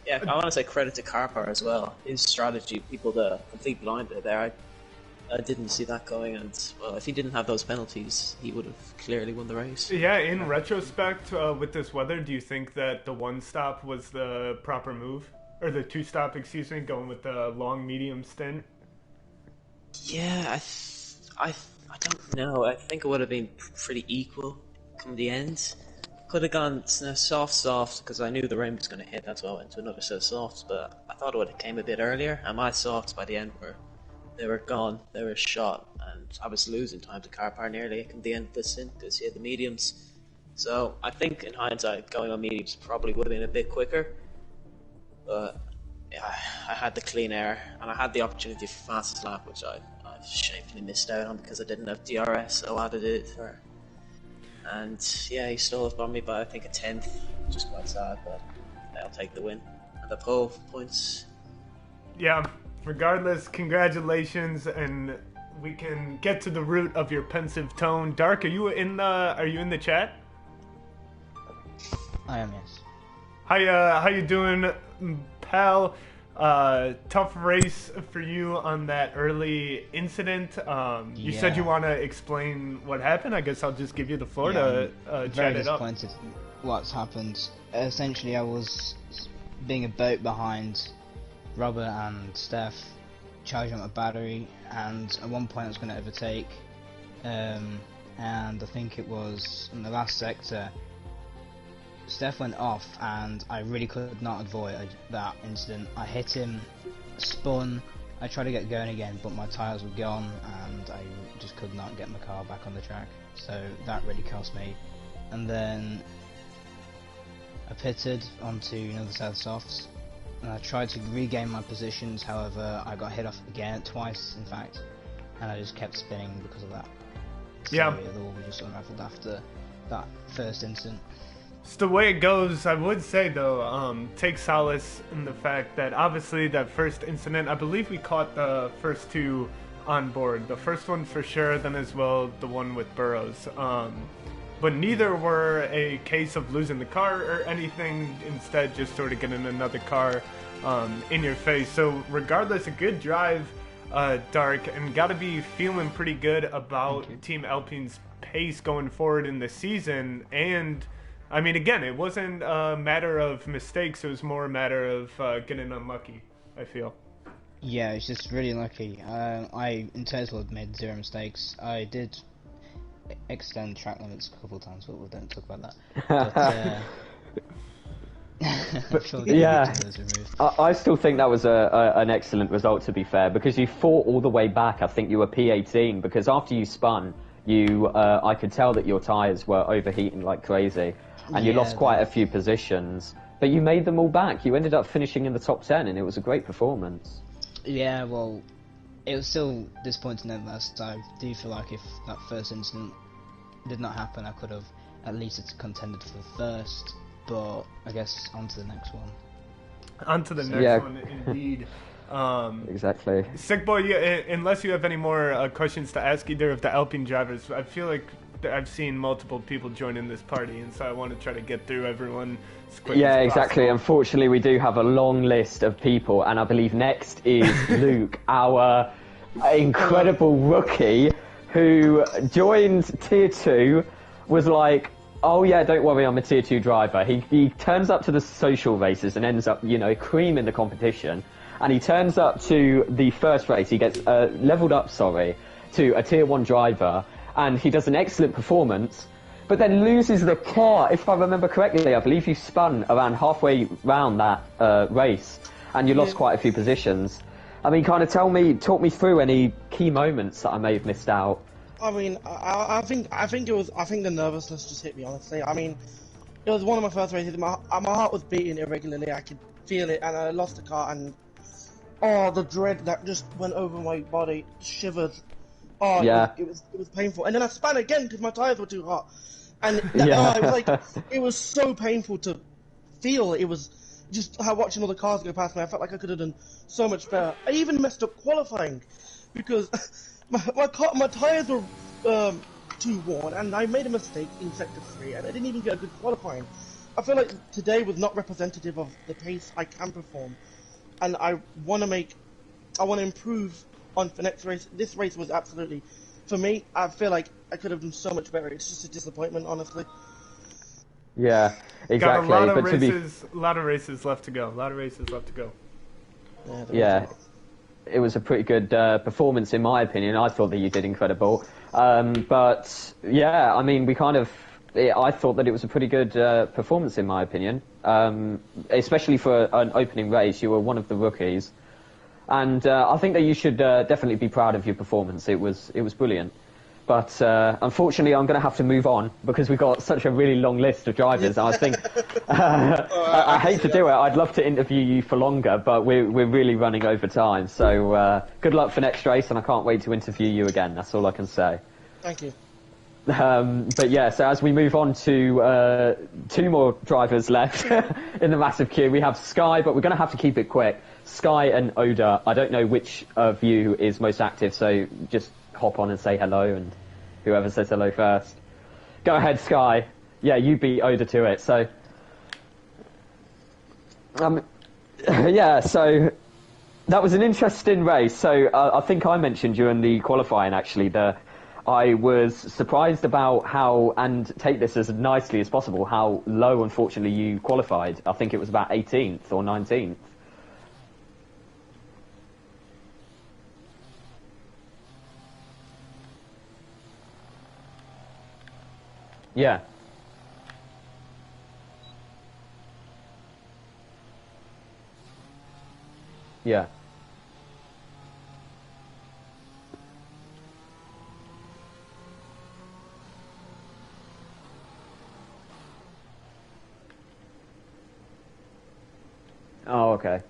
yeah, I want to say credit to Carper as well. His strategy, people the complete blind there. I didn't see that going, and well, if he didn't have those penalties, he would have clearly won the race. Yeah, in retrospect, with this weather, do you think that the 1-stop was the proper move? Or the 2-stop, excuse me, going with the long, medium stint? Yeah, I don't know. I think it would have been pretty equal come the end. Could have gone soft, because I knew the rain was going to hit, that's why I went to another set of softs, but I thought it would have came a bit earlier, and my softs by the end they were gone, they were shot, and I was losing time to Carpar nearly at the end of the stint because he had the mediums. So I think in hindsight, going on mediums probably would have been a bit quicker, but yeah, I had the clean air, and I had the opportunity for fastest lap, which I shamefully missed out on because I didn't have DRS, so I added it for. And yeah, he stole it from me by I think a 10th, which is quite sad, but I'll take the win. And the pole points. Yeah. Regardless, congratulations, and we can get to the root of your pensive tone. Dark, are you in the chat? I am, yes. How you doing, pal? Tough race for you on that early incident. You said you want to explain what happened. I guess I'll just give you the floor to chat it up. Very disappointed what's happened. Essentially, I was being a boat behind Robert and Steph, charging up my battery, and at one point I was going to overtake, and I think it was in the last sector, Steph went off, and I really could not avoid that incident. I hit him, spun, I tried to get going again, but my tyres were gone, and I just could not get my car back on the track, so that really cost me. And then I pitted onto another set of softs, and I tried to regain my positions, however I got hit off again, twice in fact, and I just kept spinning because of that. So yeah, the wall just unraveled after that first incident. It's the way it goes. I would say though, take solace in the fact that obviously that first incident, I believe we caught the first 2 on board. The first one for sure, then as well the one with Burrows. But neither were a case of losing the car or anything, instead just sort of getting another car in your face. So regardless, a good drive, Dark, and got to be feeling pretty good about Team Alpine's pace going forward in the season. And, I mean, again, it wasn't a matter of mistakes, it was more a matter of getting unlucky, I feel. Yeah, it's just really unlucky. I, in total, have made 0 mistakes. I did extend track limits a couple of times, but we don't talk about that. But sure yeah, I still think that was an excellent result, to be fair, because you fought all the way back. I think you were P18, because after you spun, I could tell that your tyres were overheating like crazy, and you lost quite a few positions, but you made them all back. You ended up finishing in the top 10, and it was a great performance. Yeah, well, it was still disappointing nonetheless. I do feel like if that first incident did not happen, I could have at least contended for first, but I guess on to the next one. On to the next one, indeed. Exactly. Sick boy, unless you have any more questions to ask either of the Alpine drivers, I feel like I've seen multiple people joining this party, and so I want to try to get through everyone as quick as possible. Exactly. Unfortunately, we do have a long list of people, and I believe next is Luke, our incredible rookie, who joined Tier 2, was like, oh yeah, don't worry, I'm a Tier 2 driver. He turns up to the social races and ends up, creaming the competition. And he turns up to the first race, he gets leveled up, to a Tier 1 driver, and he does an excellent performance, but then loses the car. If I remember correctly, I believe you spun around halfway round that race, and you lost quite a few positions. I mean, kind of talk me through any key moments that I may have missed out. I mean, I think the nervousness just hit me, honestly. I mean, it was one of my first races. My heart was beating irregularly. I could feel it, and I lost the car, and the dread that just went over my body, shivered. Oh, yeah. It was painful. And then I spun again because my tires were too hot, and it was like it was so painful to feel. It was just watching all the cars go past me. I felt like I could have done so much better. I even messed up qualifying because my tires were too worn, and I made a mistake in sector 3, and I didn't even get a good qualifying. I feel like today was not representative of the pace I can perform, and I want to improve on the next race. This race was absolutely, for me, I feel like I could have done so much better. It's just a disappointment, honestly. Yeah, exactly. Got a lot of races left to go. Yeah. It was a pretty good performance, in my opinion. I thought that you did incredible. But, yeah, I mean, I thought that it was a pretty good performance, in my opinion. Especially for an opening race. You were one of the rookies. And I think that you should definitely be proud of your performance. It was brilliant. But unfortunately, I'm going to have to move on because we've got such a really long list of drivers. I think I hate to do it. I'd love to interview you for longer, but we're really running over time. So good luck for next race, and I can't wait to interview you again. That's all I can say. Thank you. But yeah, so as we move on to 2 more drivers left in the massive queue, we have Sky, but we're going to have to keep it quick. Sky and Oda. I don't know which of you is most active, so just hop on and say hello, and whoever says hello first. Go ahead, Sky. Yeah, you beat Oda to it, so... yeah, so that was an interesting race. So I think I mentioned during the qualifying, actually, I was surprised about how, and take this as nicely as possible, how low, unfortunately, you qualified. I think it was about 18th or 19th. Yeah. Yeah. Oh, okay.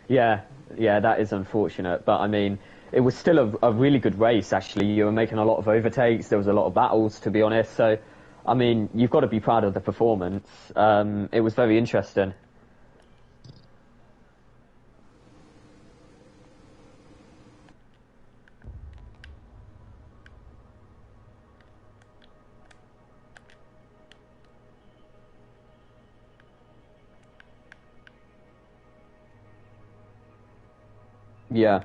Yeah, that is unfortunate. But I mean, it was still a really good race, actually. You were making a lot of overtakes. There was a lot of battles, to be honest. So, I mean, you've got to be proud of the performance. It was very interesting. Yeah.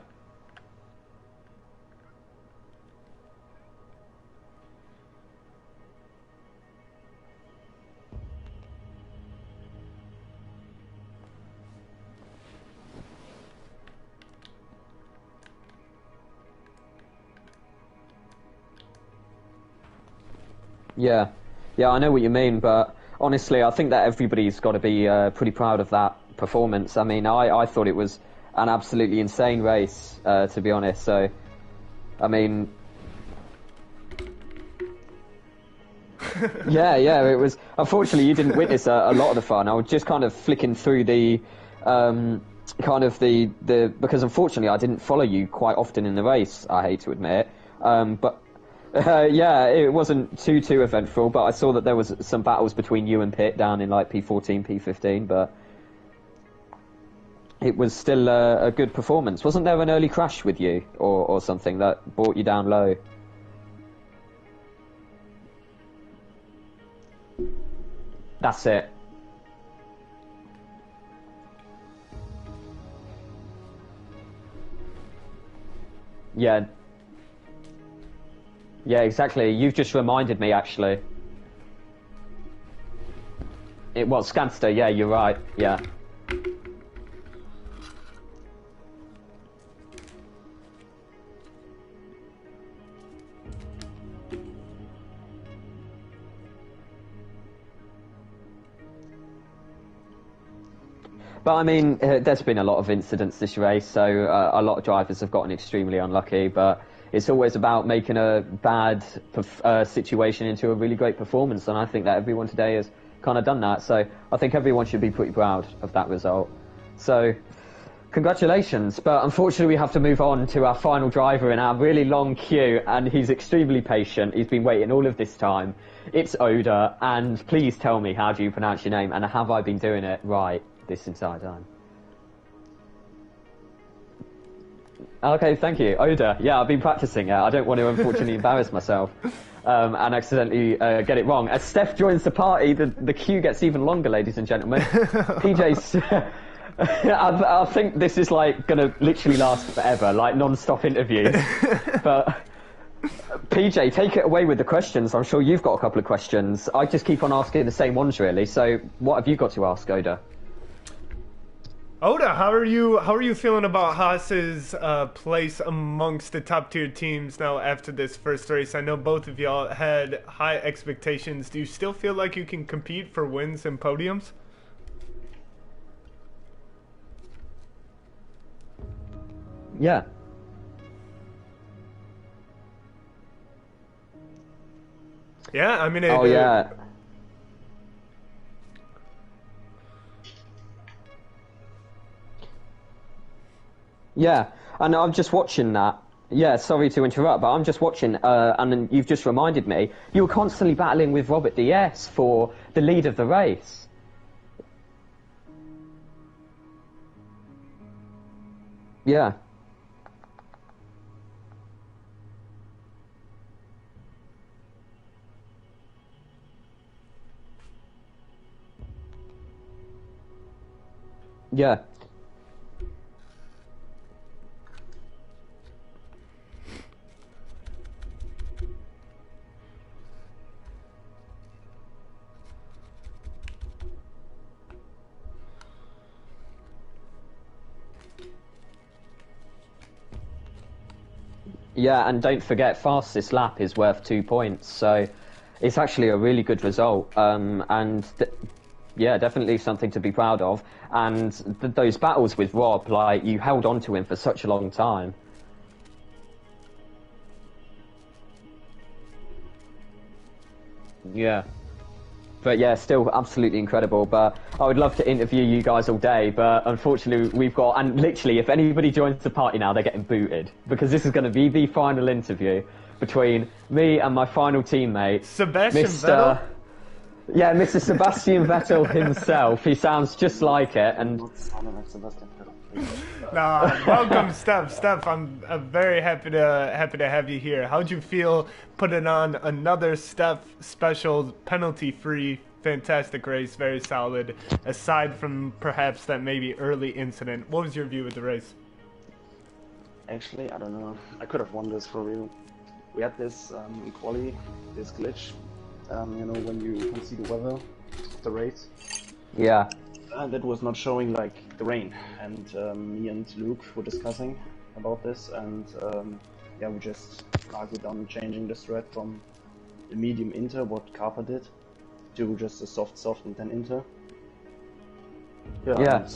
Yeah, I know what you mean, but honestly, I think that everybody's got to be pretty proud of that performance. I mean, I thought it was an absolutely insane race, to be honest. So, I mean, yeah, it was. Unfortunately, you didn't witness a lot of the fun. I was just kind of flicking through the because unfortunately I didn't follow you quite often in the race. I hate to admit, but. Yeah, it wasn't too eventful, but I saw that there was some battles between you and Pitt down in like P14, P15, but it was still a good performance. Wasn't there an early crash with you or something that brought you down low? That's it. Yeah. Yeah, exactly. You've just reminded me, actually. It was Scanster, yeah, you're right, yeah. But I mean, there's been a lot of incidents this race, so a lot of drivers have gotten extremely unlucky, but it's always about making a bad situation into a really great performance, and I think that everyone today has kind of done that, so I think everyone should be pretty proud of that result. So, congratulations, but unfortunately we have to move on to our final driver in our really long queue, and he's extremely patient. He's been waiting all of this time. It's Oda, and please tell me, how do you pronounce your name, and have I been doing it right this entire time? Okay, thank you. Oda. Yeah, I've been practicing it. I don't want to unfortunately embarrass myself and accidentally get it wrong. As Steph joins the party, the queue gets even longer, ladies and gentlemen. PJ's... I think this is like going to literally last forever, like non-stop interviews. But PJ, take it away with the questions. I'm sure you've got a couple of questions. I just keep on asking the same ones, really. So what have you got to ask, Oda? Oda, how are you feeling about Haas's place amongst the top tier teams now after this first race? I know both of y'all had high expectations. Do you still feel like you can compete for wins and podiums? Yeah. Yeah, I mean... yeah. Yeah, and I'm just watching that. Yeah, sorry to interrupt, but I'm just watching, and then you've just reminded me, you were constantly battling with Robert DS for the lead of the race. Yeah. Yeah. Yeah, and don't forget, fastest lap is worth 2 points, so it's actually a really good result, yeah, definitely something to be proud of. And those battles with Rob, like, you held on to him for such a long time. Yeah. But yeah, still absolutely incredible. But I would love to interview you guys all day, but unfortunately we've got, and literally if anybody joins the party now, they're getting booted, because this is going to be the final interview between me and my final teammate, Sebastian Vettel? Yeah, Mr. Sebastian Vettel himself. He sounds just like it, and... Welcome, Steph. Steph, I'm very happy to have you here. How'd you feel putting on another Steph special, penalty-free, fantastic race, very solid, aside from perhaps that maybe early incident? What was your view of the race? Actually, I don't know. I could have won this for real. We had this quali, this glitch, you know, when you can see the weather of the race. Yeah. That was not showing like the rain, and me and Luke were discussing about this, and yeah, we just argued on changing the thread from the medium inter, what Carper did, to just a soft and then inter. Yeah.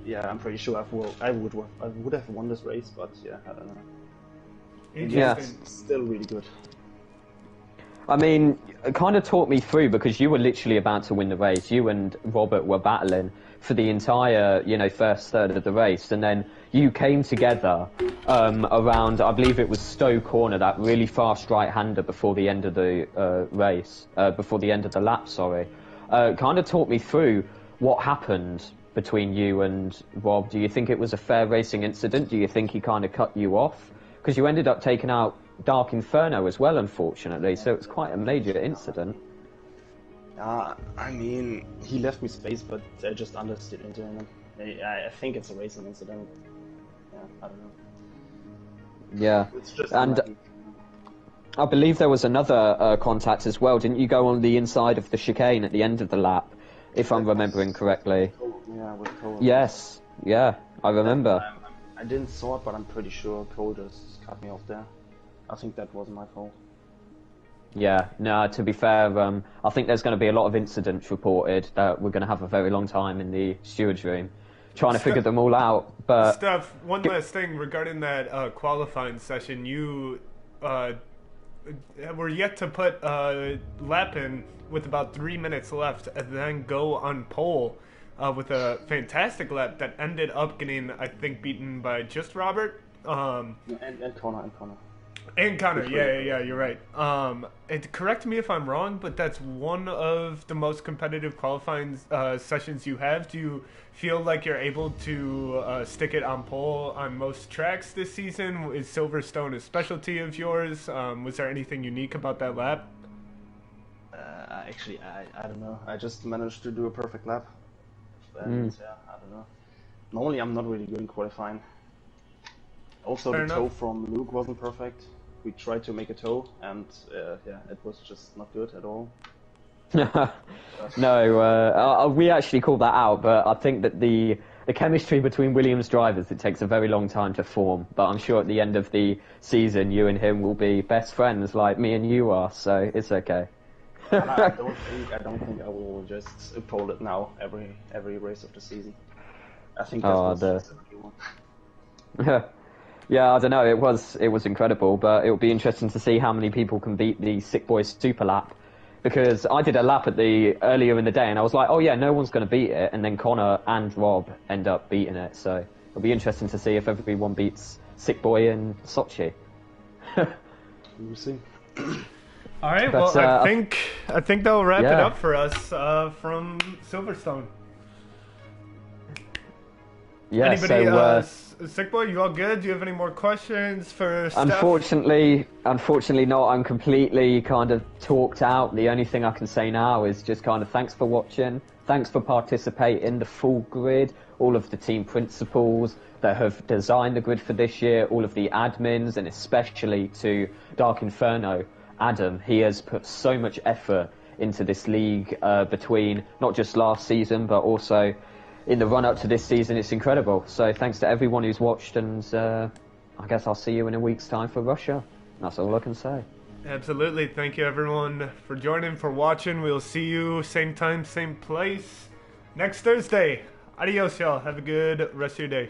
Yeah, I'm pretty sure I would have won this race, but yeah, I don't know. Yeah. Still really good. I mean, it kind of talked me through, because you were literally about to win the race. You and Robert were battling for the entire, you know, first third of the race, and then you came together around, I believe it was Stowe Corner, that really fast right-hander before the end of the race, before the end of the lap, sorry. Kind of talked me through what happened between you and Rob. Do you think it was a fair racing incident? Do you think he kind of cut you off? Because you ended up taking out Dark Inferno as well, unfortunately, so it's quite a major incident. I mean, he left me space, but I just understood into him. I think it's a racing incident. Yeah, I don't know. Yeah, It's just and I believe there was another contact as well. Didn't you go on the inside of the chicane at the end of the lap, if I'm remembering correctly? Yeah, with Cole. Yes, yeah, I remember. I didn't saw it, but I'm pretty sure Cole just cut me off there. I think that wasn't my fault. Yeah, no, to be fair, I think there's going to be a lot of incidents reported that we're going to have a very long time in the stewards room trying to figure them all out. But Steph, one last thing regarding that qualifying session. You were yet to put a lap in with about 3 minutes left and then go on pole with a fantastic lap that ended up getting, I think, beaten by just Robert. And Connor. And Connor, yeah, you're right. Correct me if I'm wrong, but that's one of the most competitive qualifying sessions you have. Do you feel like you're able to stick it on pole on most tracks this season? Is Silverstone a specialty of yours? Was there anything unique about that lap? Actually, I don't know. I just managed to do a perfect lap. And yeah, I don't know. Normally, I'm not really good in qualifying. Also, Fair the enough. toe from Luke wasn't perfect. We tried to make a toe, and yeah, it was just not good at all. no, we actually called that out, but I think that the chemistry between Williams drivers, it takes a very long time to form. But I'm sure at the end of the season, you and him will be best friends like me and you are, so it's okay. And I don't think I will just pole it now every race of the season. I think that was just a lucky one. Yeah, I don't know. It was incredible, but it'll be interesting to see how many people can beat the Sick Boys Super Lap, because I did a lap earlier in the day, and I was like, oh yeah, no one's going to beat it, and then Connor and Rob end up beating it. So it'll be interesting to see if everyone beats Sick Boy and Sochi. We'll see. All right, But, well, I think that'll wrap it yeah. up for us from Silverstone. Yeah, Anybody, so Sick Boy, you all good? Do you have any more questions for Steph? unfortunately not. I'm completely kind of talked out. The only thing I can say now is just kind of thanks for watching, thanks for participating, the full grid, all of the team principals that have designed the grid for this year, all of the admins, and especially to Dark Inferno, Adam. He has put so much effort into this league between not just last season, but also in the run-up to this season. It's incredible. So thanks to everyone who's watched, and I guess I'll see you in a week's time for Russia. That's all I can say. Absolutely. Thank you, everyone, for joining, for watching. We'll see you same time, same place next Thursday. Adios, y'all. Have a good rest of your day.